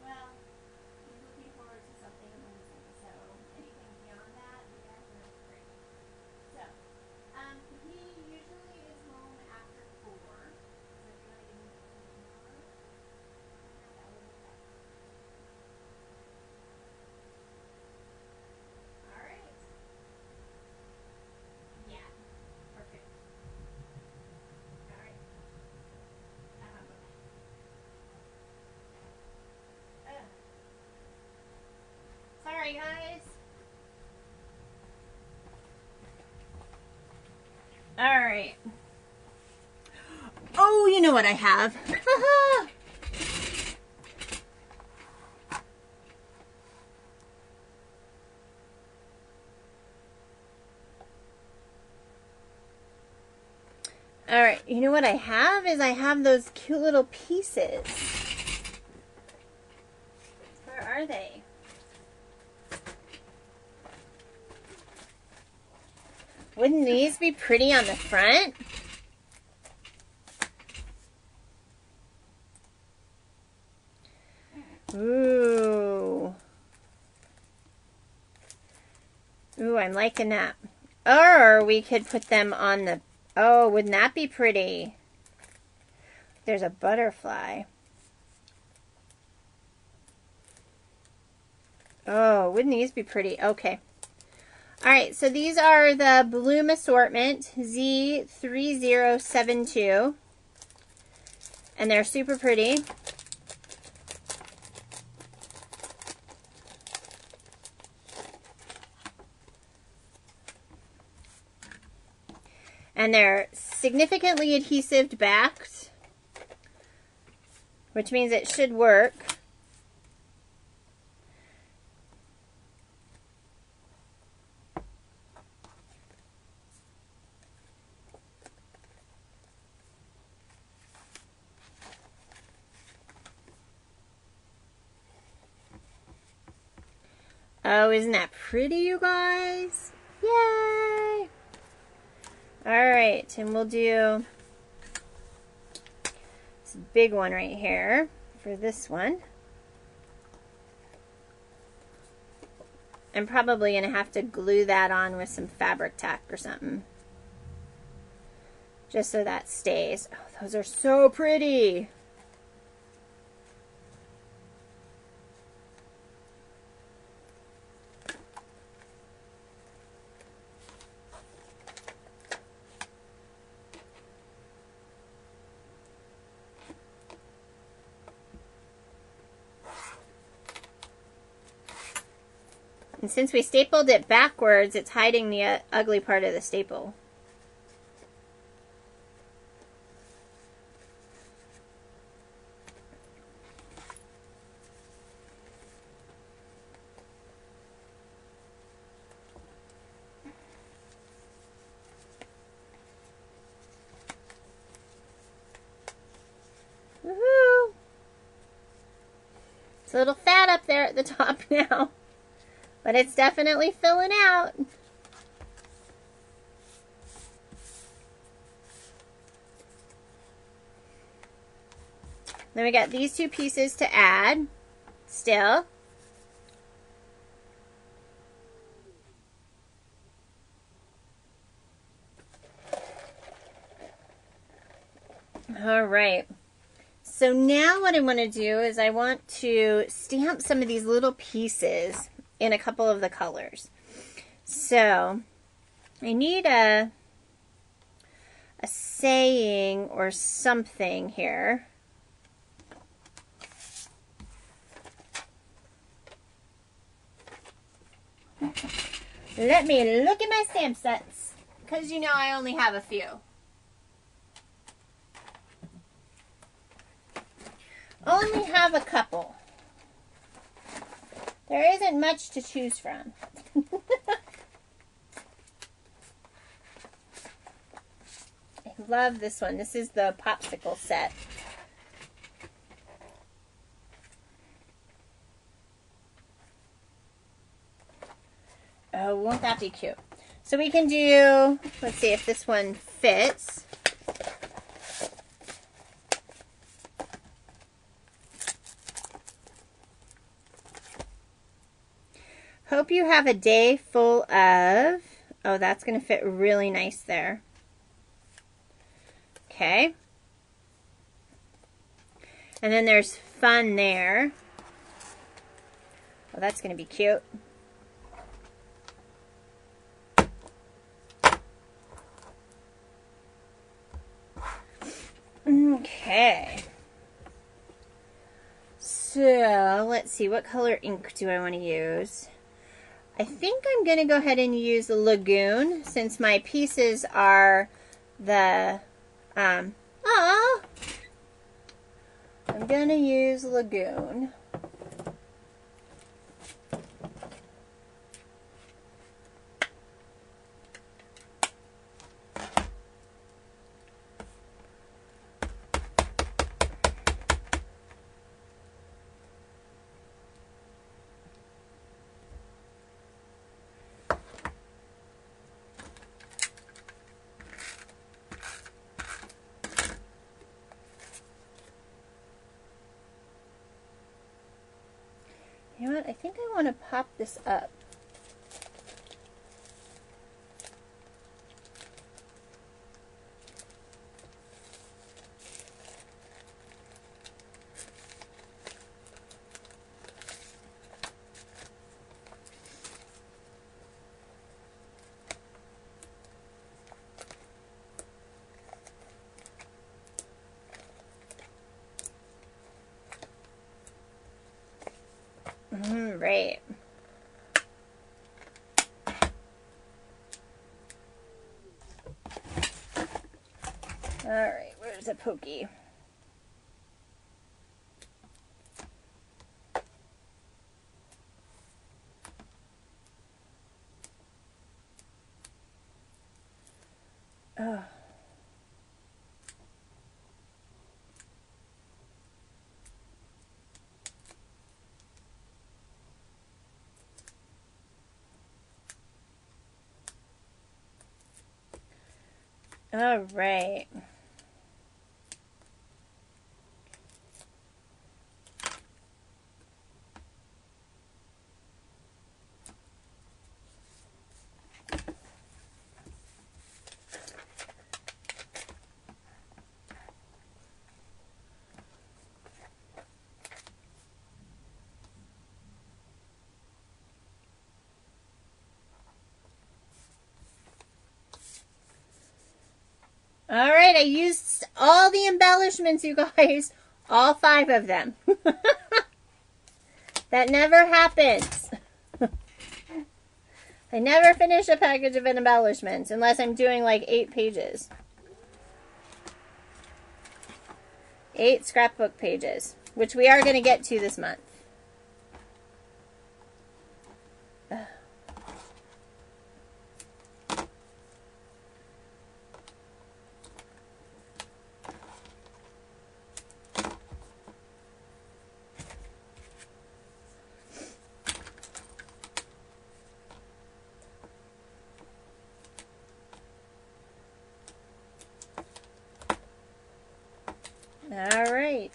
Well, he's looking forward to something amazing. So anything beyond that, you guys are great. So he usually is home after 4. So if you want to give me the phone number, that would be best. All right. Yeah. Perfect. All right. Sorry, guys. All right. Oh, you know what I have. All right, you know what I have is I have those cute little pieces. Where are they? Wouldn't these be pretty on the front? Ooh. Ooh, I'm liking that. Or we could put them on the... Oh, wouldn't that be pretty? There's a butterfly. Oh, wouldn't these be pretty? Okay. All right, so these are the Bloom Assortment Z3072. And they're super pretty. And they're significantly adhesive backed, which means it should work. Oh, isn't that pretty, you guys? Yay! Alright, and we'll do this big one right here for this one. I'm probably going to have to glue that on with some fabric tack or something. Just so that stays. Oh, those are so pretty! And since we stapled it backwards, it's hiding the ugly part of the staple. It's a little fat up there at the top now, but it's definitely filling out. Then we got these two pieces to add still. All right. So now what I want to do is I want to stamp some of these little pieces in a couple of the colors. So I need a saying or something here. Let me look at my stamp sets, because you know I only have a few. Only have a couple. There isn't much to choose from. I love this one. This is the popsicle set. Oh, won't that be cute? So we can do, let's see if this one fits. Hope you have a day full of, oh, that's going to fit really nice there. Okay. And then there's fun there. Oh, that's going to be cute. Okay. So, let's see. What color ink do I want to use? I think I'm going to go ahead and use Lagoon since my pieces are the, I'm going to use Lagoon. You know what? I think I want to pop this up. Right. All right, where's the pokey? Oh. All right. All right, I used all the embellishments, you guys. All 5 of them. That never happens. I never finish a package of embellishments unless I'm doing like 8 pages. 8 scrapbook pages, which we are going to get to this month. All right.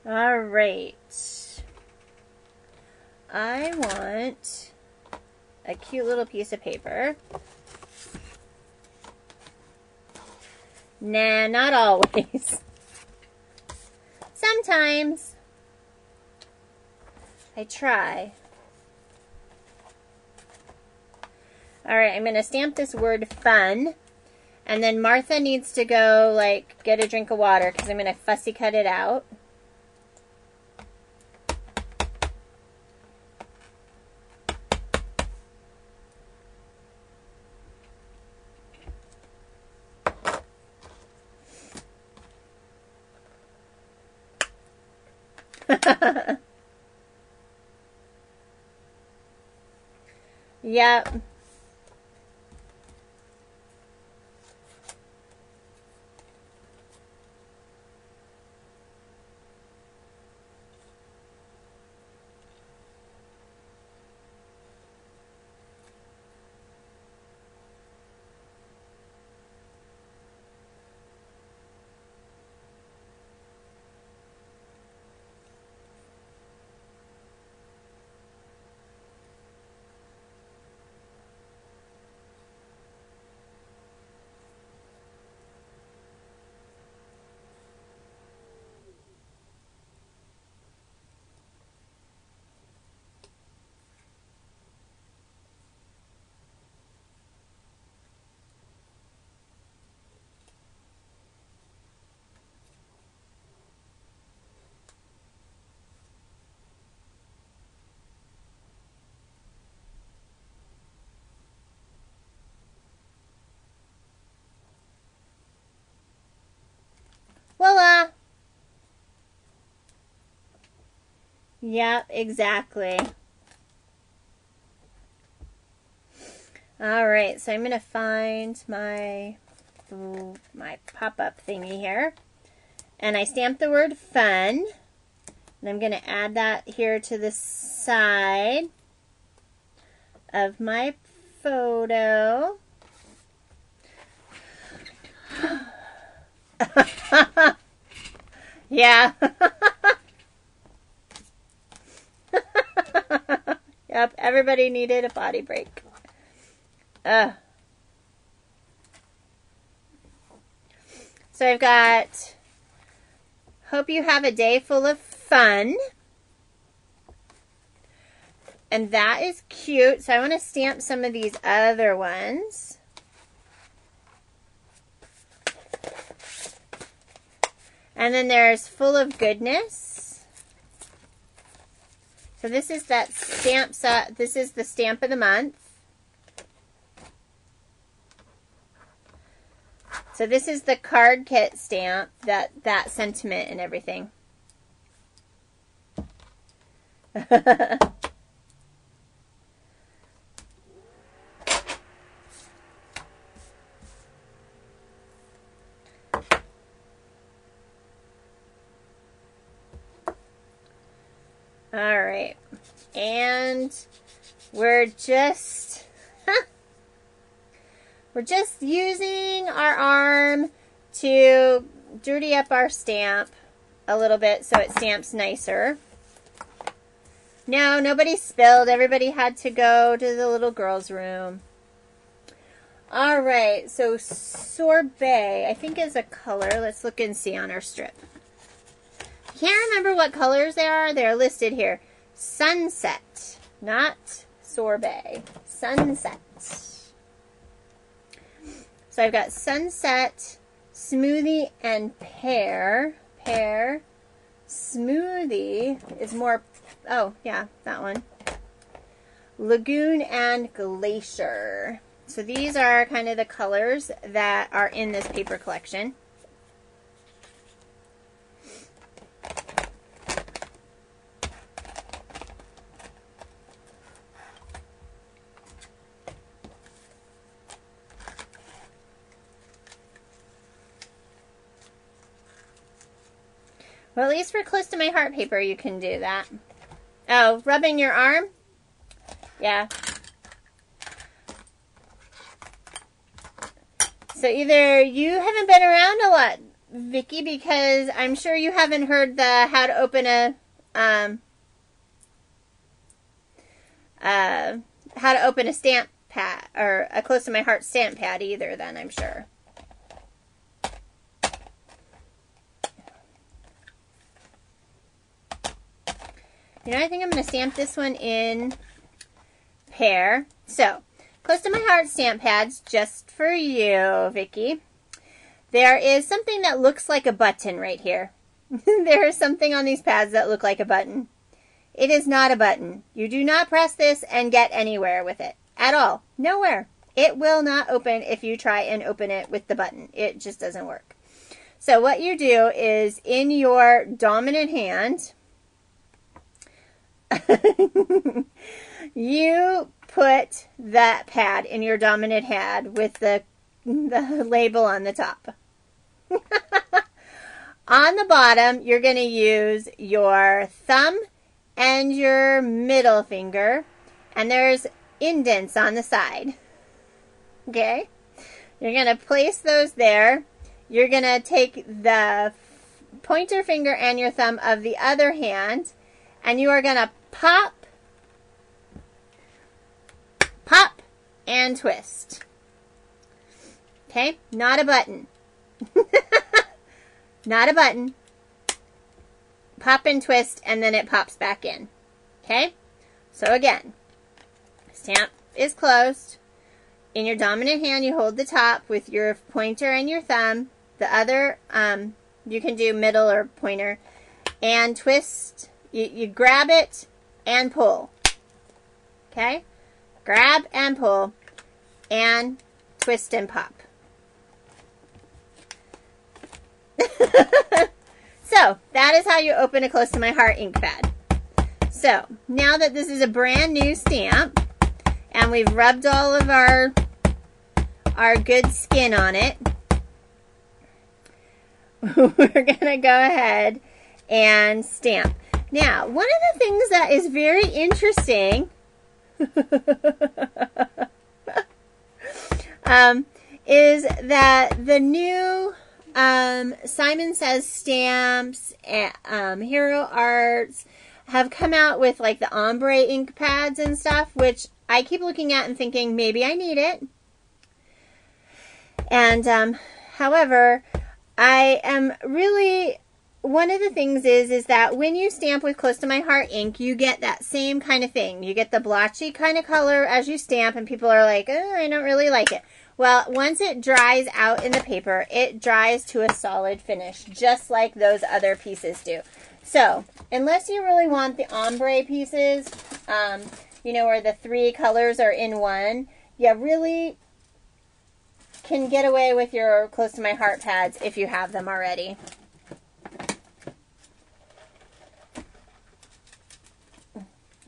All right. I want a cute little piece of paper. Nah, not always. Sometimes. I try. All right, I'm going to stamp this word fun. And then Martha needs to go, like, get a drink of water because I'm going to fussy cut it out. Yep. Voila. Yep, exactly. All right, so I'm going to find my pop-up thingy here. And I stamped the word fun. And I'm going to add that here to the side of my photo. Yeah. Yep, everybody needed a potty break. So I've got, hope you have a day full of fun. And that is cute. So I want to stamp some of these other ones. And then there's full of goodness. So this is that stamp set. This is the stamp of the month. So this is the card kit stamp, that sentiment and everything. All right. And we're just using our arm to dirty up our stamp a little bit so it stamps nicer. No, nobody spilled. Everybody had to go to the little girl's room. All right, so sorbet, I think is a color. Let's look and see on our strip. Can't remember what colors they are. They're listed here. Sunset, not sorbet. Sunset. So I've got sunset, smoothie, and pear. Pear. Smoothie is more, oh yeah, that one. Lagoon and glacier. So these are kind of the colors that are in this paper collection. Well, at least for close to my heart paper, you can do that. Oh, rubbing your arm? Yeah. So either you haven't been around a lot, Vicky, because I'm sure you haven't heard the how to open a stamp pad, or a close to my heart stamp pad either, then I'm sure. You know, I think I'm going to stamp this one in pear. So, close to my heart stamp pads, just for you, Vicky. There is something that looks like a button right here. There is something on these pads that look like a button. It is not a button. You do not press this and get anywhere with it. At all. Nowhere. It will not open if you try and open it with the button. It just doesn't work. So what you do is in your dominant hand, you put that pad in your dominant hand with the label on the top. On the bottom, you're going to use your thumb and your middle finger, and there's indents on the side. Okay? You're going to place those there. You're going to take the pointer finger and your thumb of the other hand, and you are going to pop, and twist. Okay? Not a button. Not a button. Pop and twist, and then it pops back in. Okay? So again, stamp is closed. In your dominant hand, you hold the top with your pointer and your thumb. The other, you can do middle or pointer. And twist. You grab it and pull. Okay? Grab and pull. And twist and pop. So, that is how you open a Close to My Heart ink pad. So, now that this is a brand new stamp, and we've rubbed all of our good skin on it, we're going to go ahead and stamp. Now, one of the things that is very interesting is that the new Simon Says stamps, Hero Arts have come out with like the ombre ink pads and stuff, which I keep looking at and thinking maybe I need it. And however, I am really, one of the things is that when you stamp with Close to My Heart ink, you get that same kind of thing. You get the blotchy kind of color as you stamp, and people are like, oh, I don't really like it. Well, once it dries out in the paper, it dries to a solid finish, just like those other pieces do. So, unless you really want the ombre pieces, you know, where the three colors are in one, you really can get away with your Close to My Heart pads if you have them already.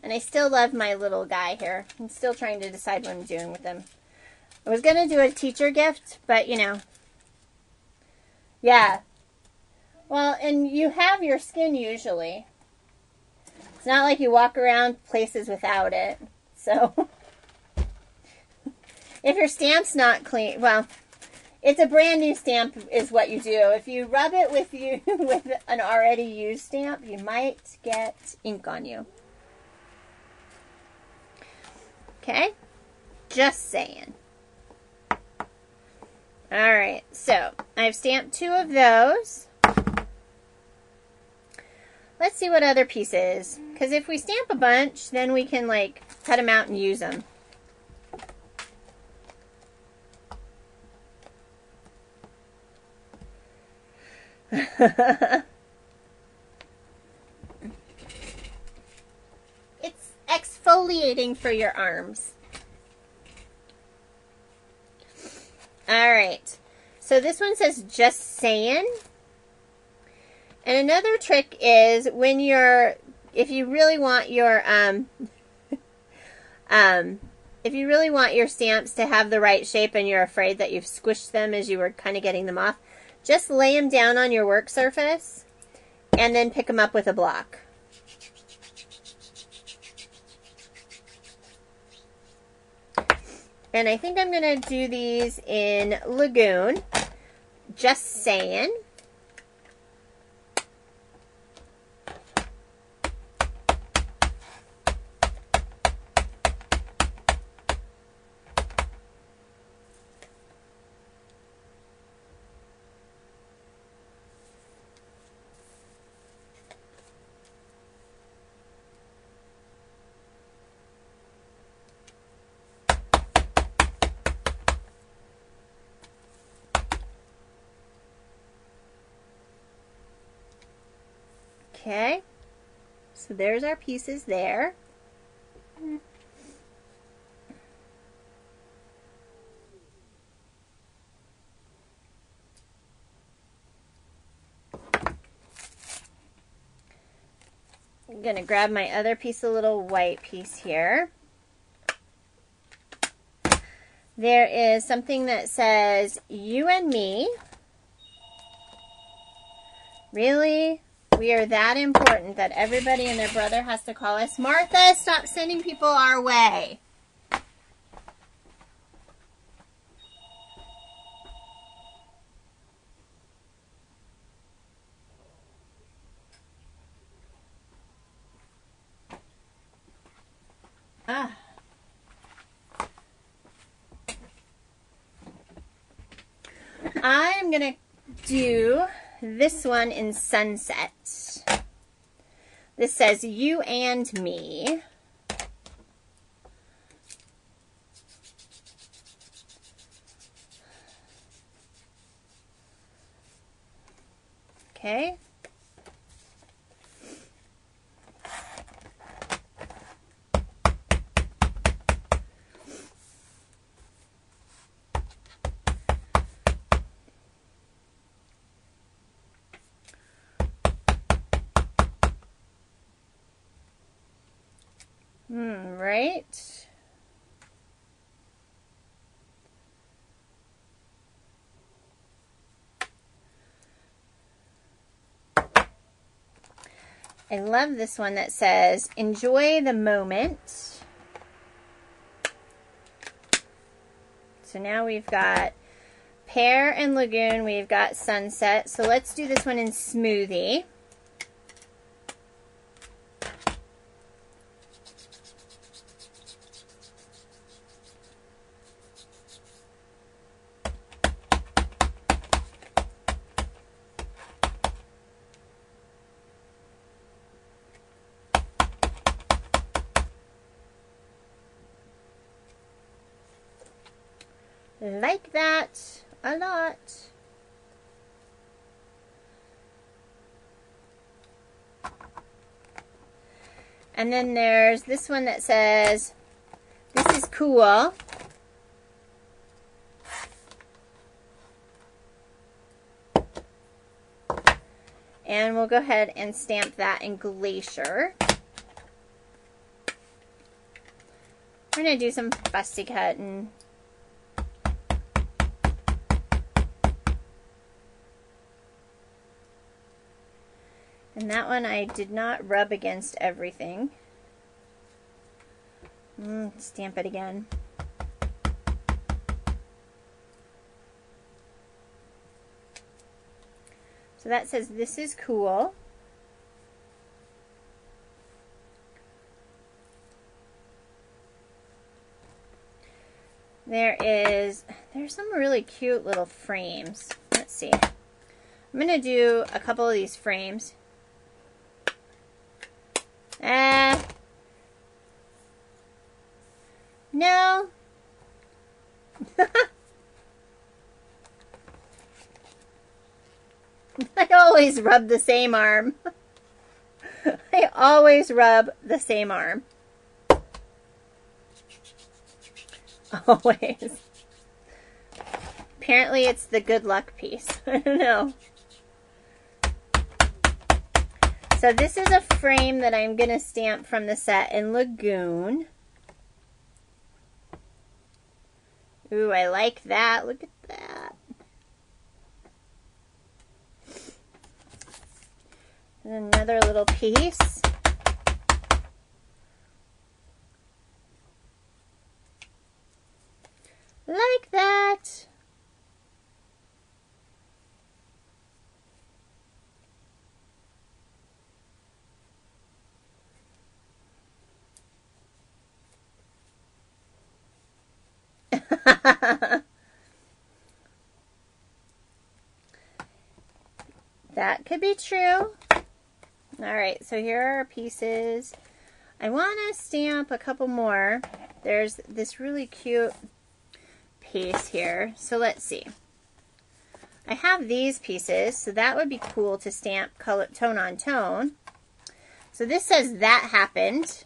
And I still love my little guy here. I'm still trying to decide what I'm doing with him. I was going to do a teacher gift, but, you know. Yeah. Well, and you have your skin usually. It's not like you walk around places without it. So, if your stamp's not clean, well, it's a brand new stamp is what you do. If you rub it with an already used stamp, you might get ink on you. Okay? Just saying. Alright, so I've stamped 2 of those. Let's see what other pieces. Because if we stamp a bunch, then we can like cut them out and use them. It's exfoliating for your arms. Alright, so this one says just saying. And another trick is when if you really want your, if you really want your stamps to have the right shape and you're afraid that you've squished them as you were kind of getting them off, just lay them down on your work surface and then pick them up with a block. And I think I'm going to do these in Lagoon. Just saying. Okay, so there's our pieces there. I'm going to grab my other piece, a little white piece here. There is something that says, "You and me." Really? We are that important that everybody and their brother has to call us? Martha, stop sending people our way. Ah. I'm going to do this one in Sunset. This says, "You and me." Okay. Right. I love this one that says, "Enjoy the moment." So now we've got Pear and Lagoon, we've got Sunset. So let's do this one in Smoothie. Like that a lot. And then there's this one that says, "This is cool." And we'll go ahead and stamp that in Glacier. We're going to do some fussy cutting. And that one I did not rub against everything. Stamp it again. So that says, "This is cool." There's some really cute little frames. Let's see. I'm going to do a couple of these frames. No. I always rub the same arm. I always rub the same arm. Always. Apparently it's the good luck piece. I don't know. So this is a frame that I'm going to stamp from the set in Lagoon. Ooh, I like that. Look at that. Another little piece. Like that. That could be true. Alright, so here are our pieces. I want to stamp a couple more. There's this really cute piece here. So let's see. I have these pieces, so that would be cool to stamp color tone on tone. So this says that happened.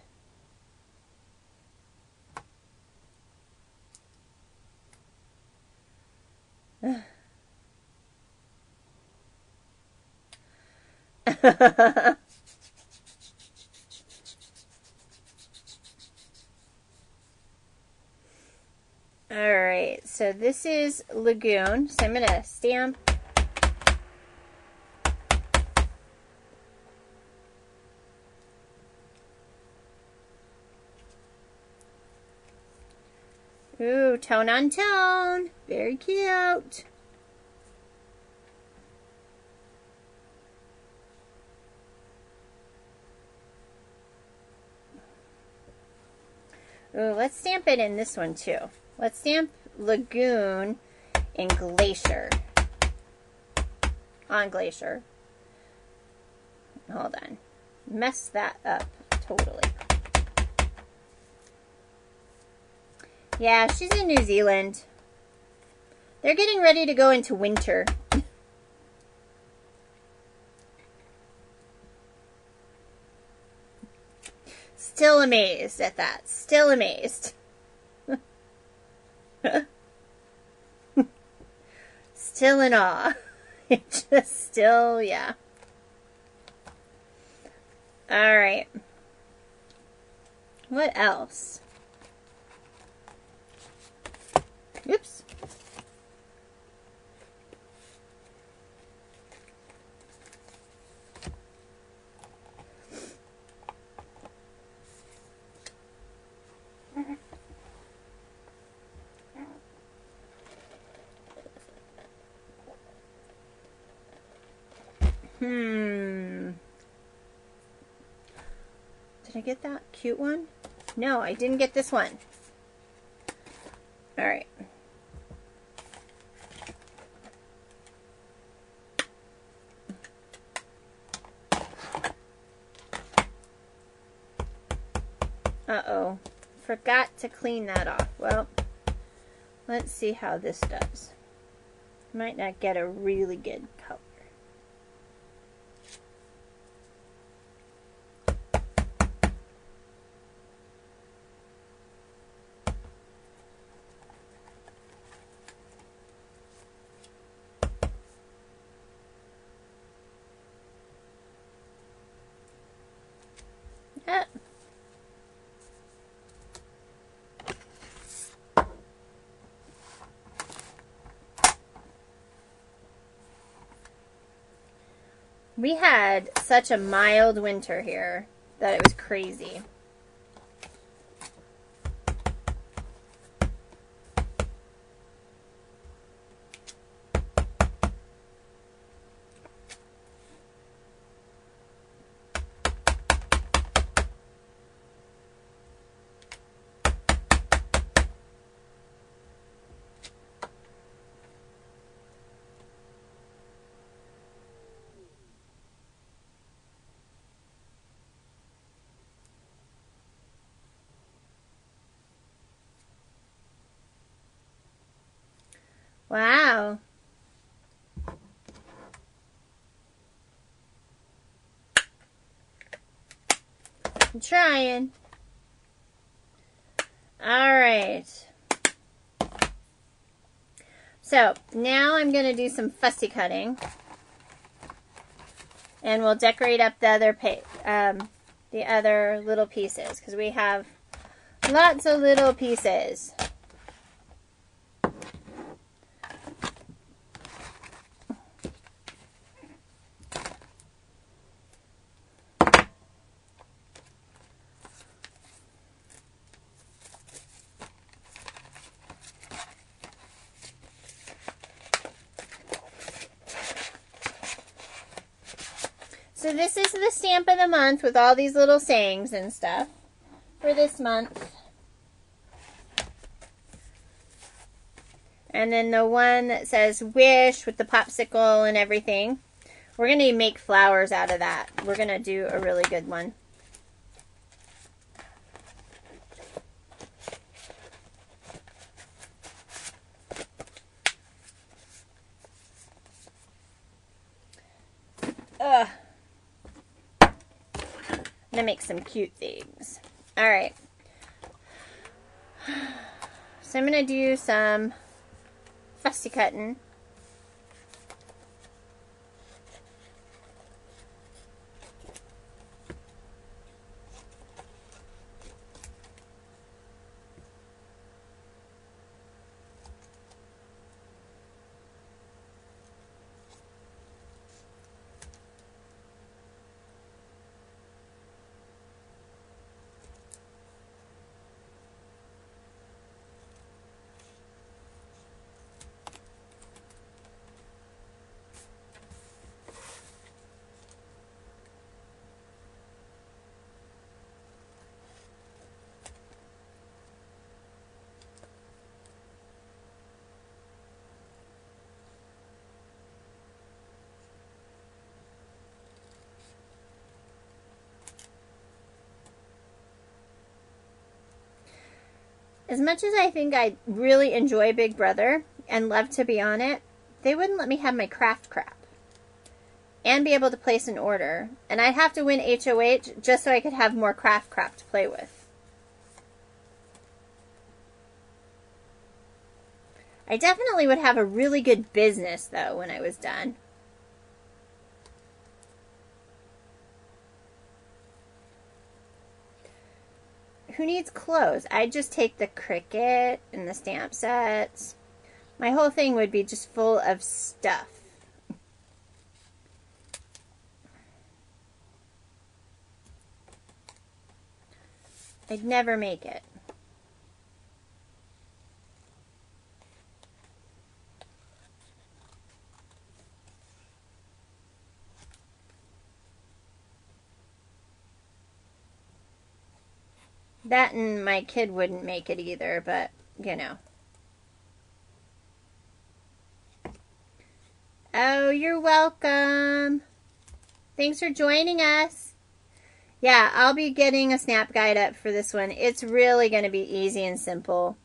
Alright, so this is Lagoon. So I'm going to stamp. Ooh, tone on tone. Very cute. Ooh, let's stamp it in this one too. Let's stamp Lagoon in Glacier. On Glacier. Hold on. Mess that up totally. Yeah, she's in New Zealand. They're getting ready to go into winter. Still amazed at that. Still amazed. Still in awe. Just still, yeah. Alright. What else? Oops. Did I get that cute one? No, I didn't get this one. All right. Uh-oh. Forgot to clean that off. Well, let's see how this does. Might not get a really good color. We had such a mild winter here that it was crazy. Wow. I'm trying. All right. So now I'm going to do some fussy cutting. And we'll decorate up the other little pieces because we have lots of little pieces. So this is the stamp of the month with all these little sayings and stuff for this month. And then the one that says wish with the popsicle and everything. We're going to make flowers out of that. We're going to do a really good one. Ugh. I'm going to make some cute things. Alright. So I'm going to do some fussy cutting. As much as I think I really enjoy Big Brother and love to be on it, they wouldn't let me have my craft crap and be able to place an order. And I'd have to win HOH just so I could have more craft crap to play with. I definitely would have a really good business, though, when I was done. Who needs clothes? I'd just take the Cricut and the stamp sets. My whole thing would be just full of stuff. I'd never make it. That and my kid wouldn't make it either, but, you know. Oh, you're welcome. Thanks for joining us. Yeah, I'll be getting a snap guide up for this one. It's really going to be easy and simple.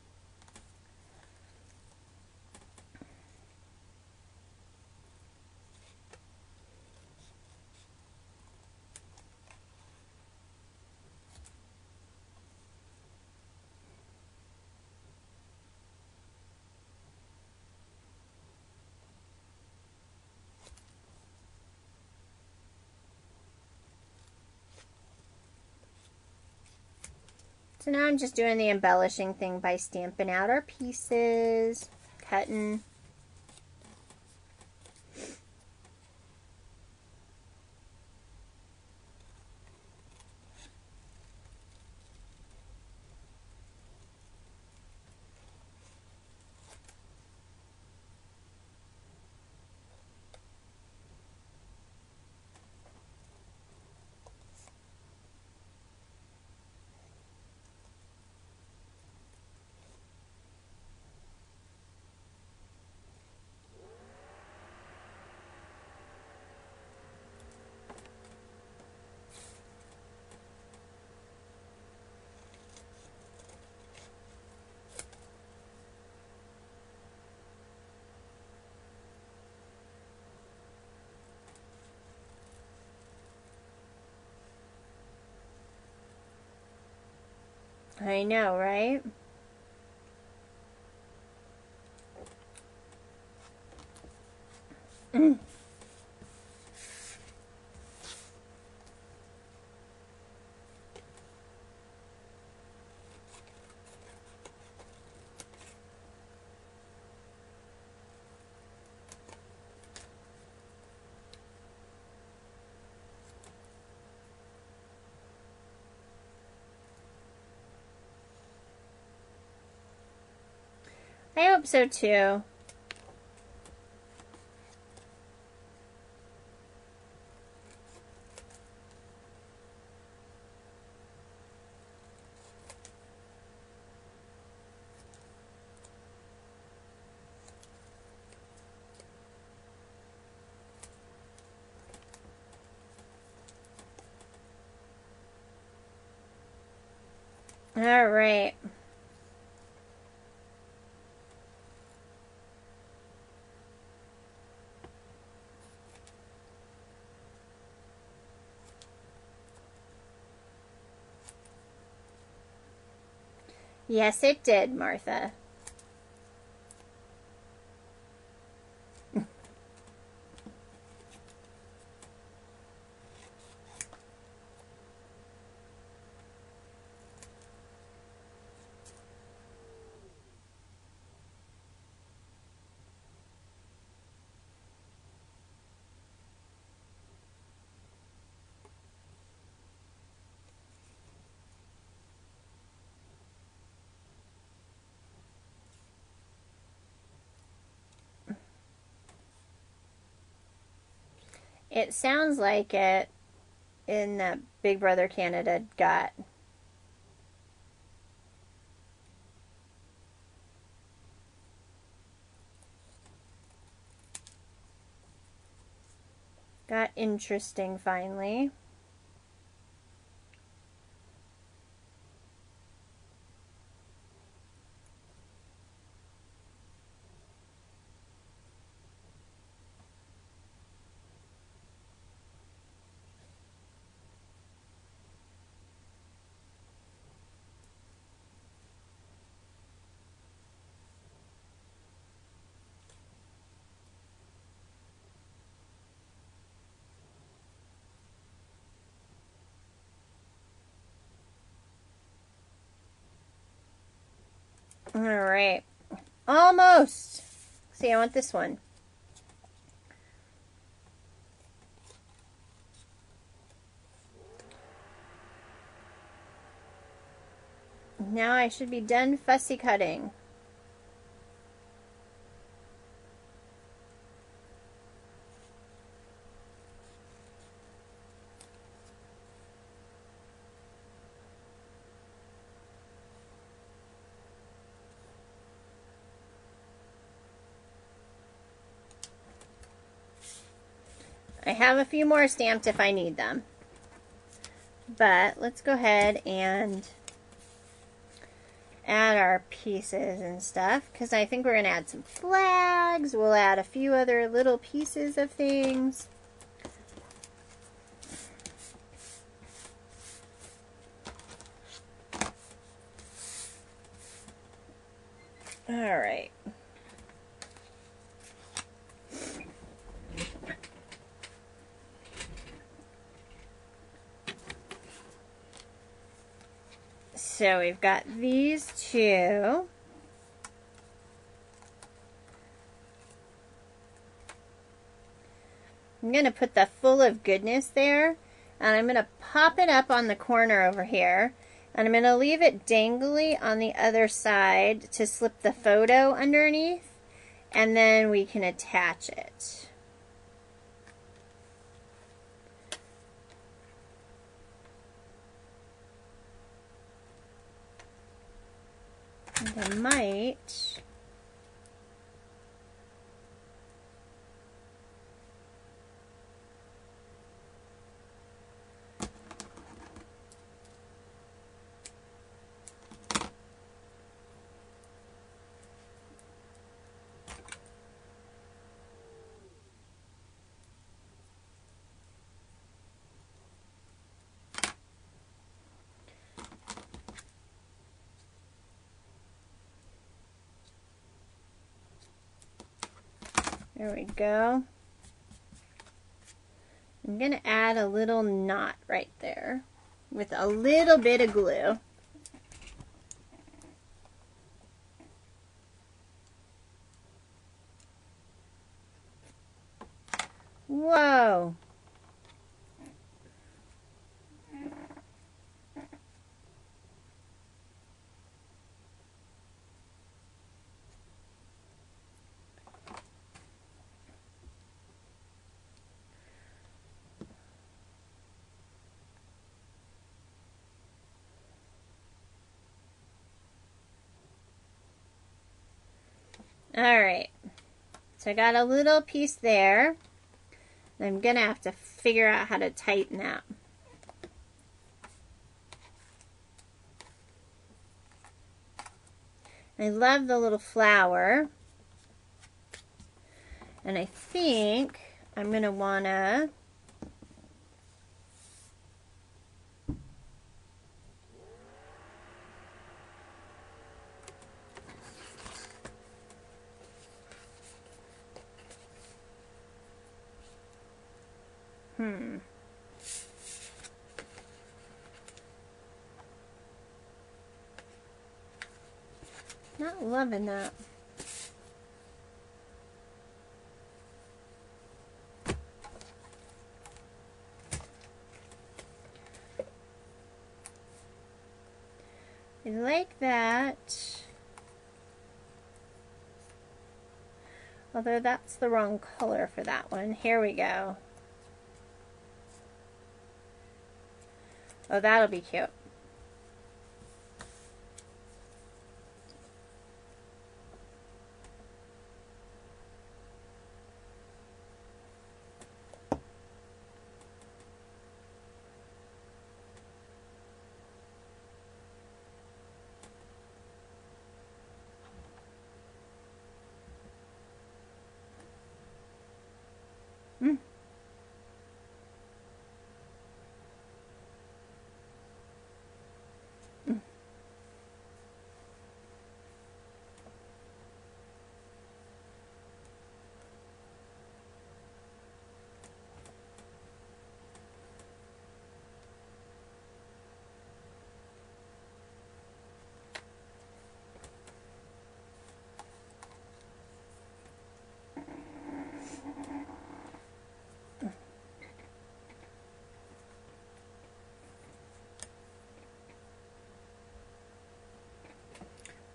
So now I'm just doing the embellishing thing by stamping out our pieces, cutting. I know, right? I hope so too. All right. Yes, it did, Martha. It sounds like it in that Big Brother Canada got interesting finally. All right. Almost. See, I want this one. Now I should be done fussy cutting. I have a few more stamped if I need them. But let's go ahead and add our pieces and stuff, because I think we're going to add some flags. We'll add a few other little pieces of things. All right. So we've got these two. I'm going to put the full of goodness there, and I'm going to pop it up on the corner over here, and I'm going to leave it dangly on the other side to slip the photo underneath, and then we can attach it. I might there we go. I'm going to add a little knot right there with a little bit of glue. Whoa! Alright, so I got a little piece there. I'm going to have to figure out how to tighten that. I love the little flower. And I think I'm going to want to not loving that. I like that. Although that's the wrong color for that one. Here we go. Oh, that'll be cute.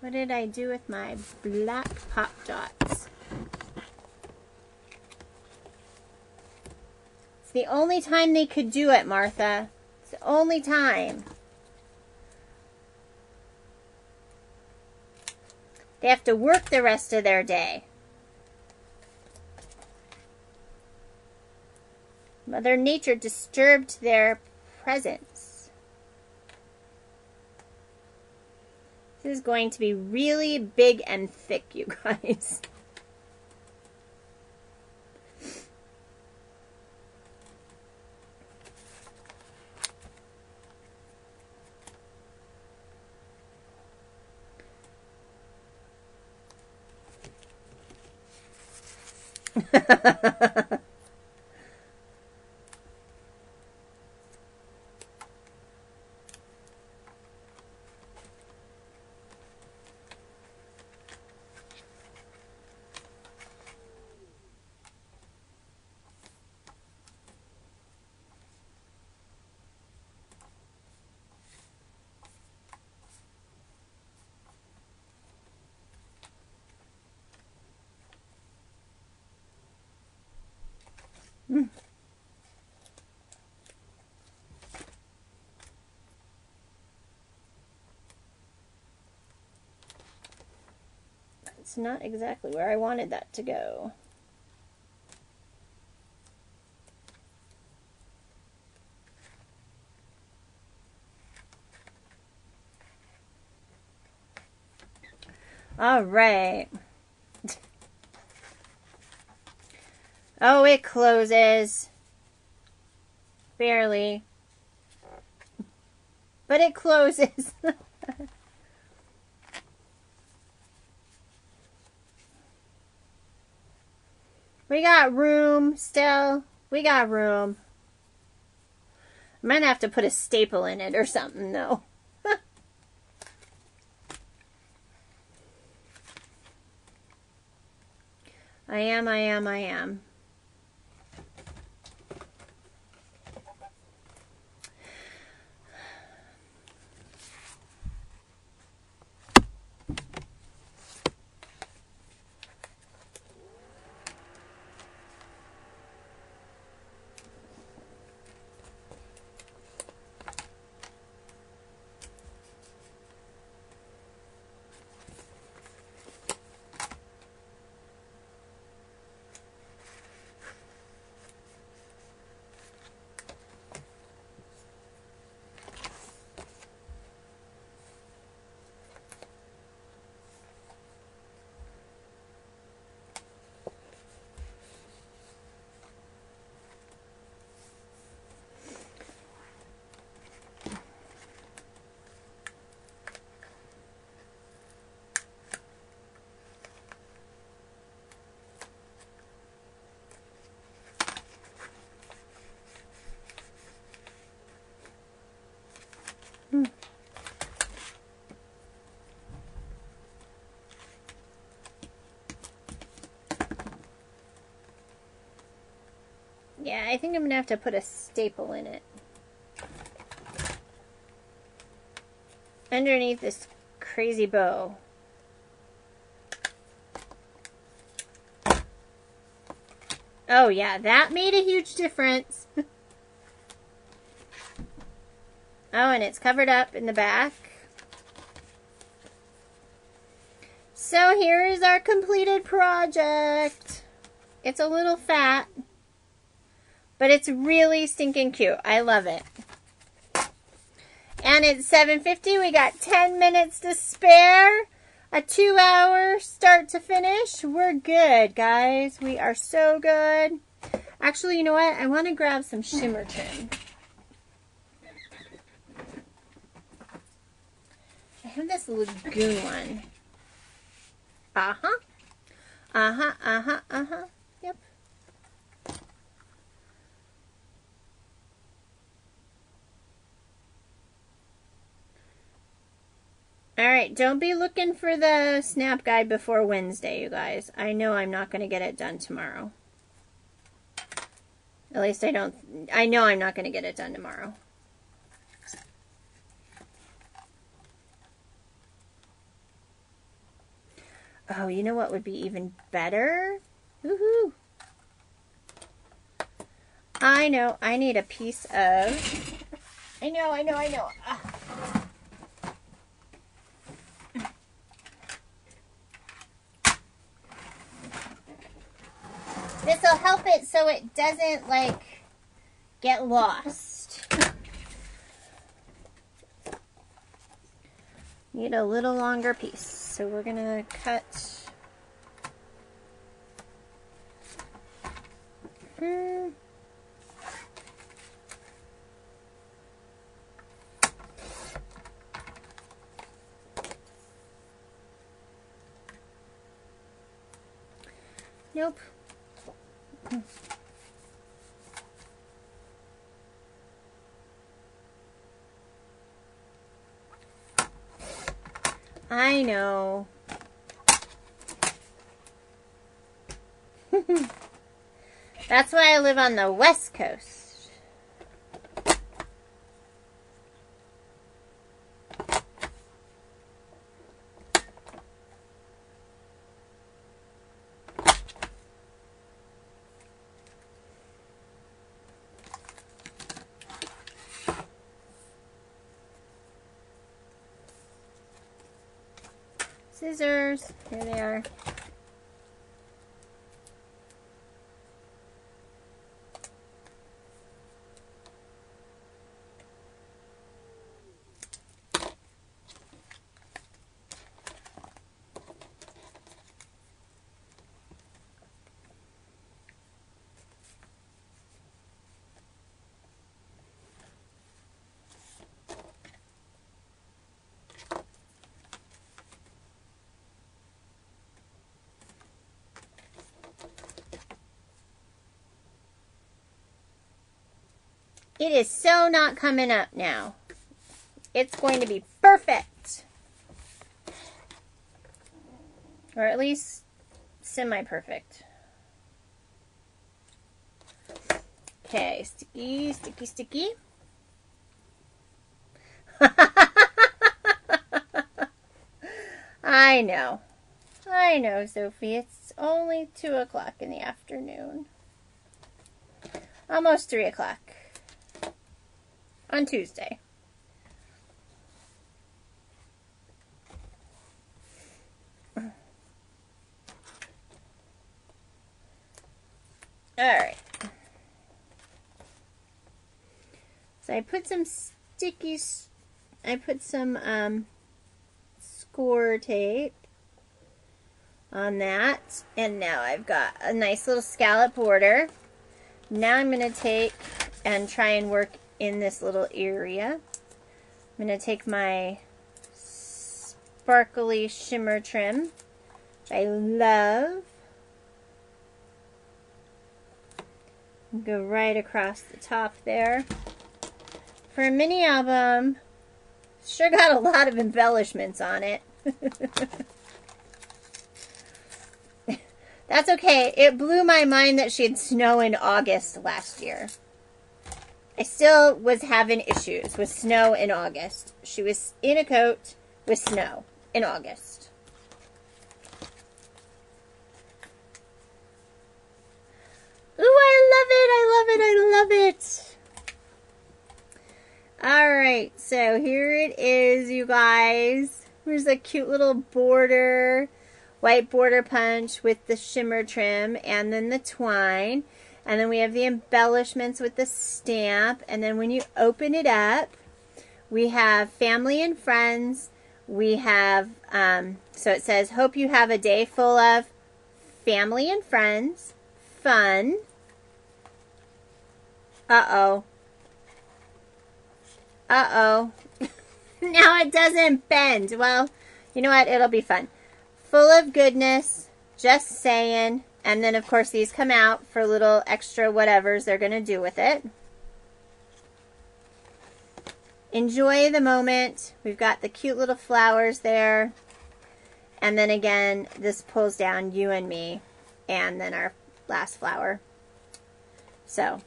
What did I do with my black pop dots? It's the only time they could do it, Martha. It's the only time. They have to work the rest of their day. Mother Nature disturbed their presence. This is going to be really big and thick, you guys. It's not exactly where I wanted that to go. All right. Oh, it closes. Barely. But it closes. We got room still. We got room. I might have to put a staple in it or something, though. I am. Yeah, I think I'm gonna have to put a staple in it. Underneath this crazy bow. Oh yeah, that made a huge difference. Oh, and it's covered up in the back. So here is our completed project. It's a little fat, but it's really stinking cute. I love it. And it's 7:50. We got 10 minutes to spare. A 2-hour start to finish. We're good, guys. We are so good. Actually, you know what? I want to grab some shimmer trim. I have this lagoon one. Uh-huh. Uh-huh, uh-huh, uh-huh. Yep. Alright, don't be looking for the snap guide before Wednesday, you guys. I know I'm not going to get it done tomorrow. At least I know I'm not going to get it done tomorrow. Oh, you know what would be even better? Woohoo! I know, I need a piece of... I know. This will help it so it doesn't, like, get lost. Need a little longer piece. So we're going to cut... Nope. I know. That's why I live on the West Coast. Scissors. Here they are. It is so not coming up now. It's going to be perfect. Or at least semi-perfect. Okay, sticky, sticky, sticky. I know, Sophie. It's only 2 o'clock in the afternoon. Almost 3 o'clock. On Tuesday. Alright. So I put some stickies, I put some score tape on that. And now I've got a nice little scallop border. Now I'm going to take and try and work in this little area. I'm going to take my sparkly shimmer trim, which I love. Go right across the top there. For a mini album, sure got a lot of That's okay. It blew my mind that she had snow in August last year. I still was having issues with snow in August. She was in a coat with snow in August. Ooh, I love it. I love it. I love it. Alright, so here it is, you guys. Here's a cute little border, white border punch with the shimmer trim and then the twine. And then we have the embellishments with the stamp. And then when you open it up, we have family and friends. We have, so it says, hope you have a day full of family and friends, fun. Uh-oh. Uh-oh. Now it doesn't bend. Well, you know what? It'll be fun. Full of goodness, just saying. And then, of course, these come out for little extra whatevers they're going to do with it. Enjoy the moment. We've got the cute little flowers there. And then again, this pulls down you and me. And then our last flower. So.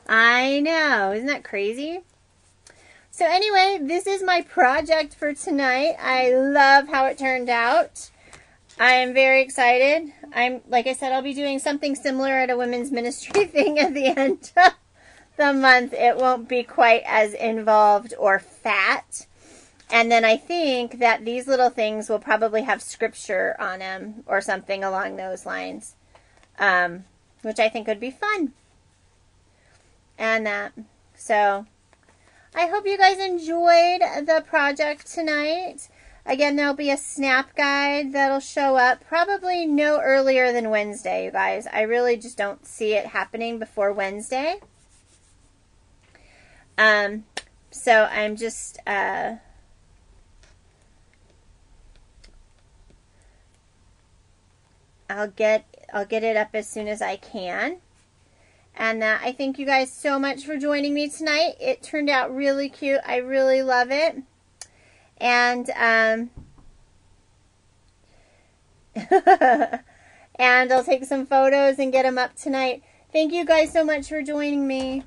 I know. Isn't that crazy? So anyway, this is my project for tonight. I love how it turned out. I am very excited. Like I said, I'll be doing something similar at a women's ministry thing at the end of the month. It won't be quite as involved or fat. And then I think that these little things will probably have scripture on them or something along those lines, which I think would be fun. And so I hope you guys enjoyed the project tonight. Again, there'll be a snap guide that'll show up probably no earlier than Wednesday, you guys. I really just don't see it happening before Wednesday. So I'm just, I'll get it up as soon as I can. And I thank you guys so much for joining me tonight. It turned out really cute. I really love it. And and I'll take some photos and get them up tonight. Thank you guys so much for joining me.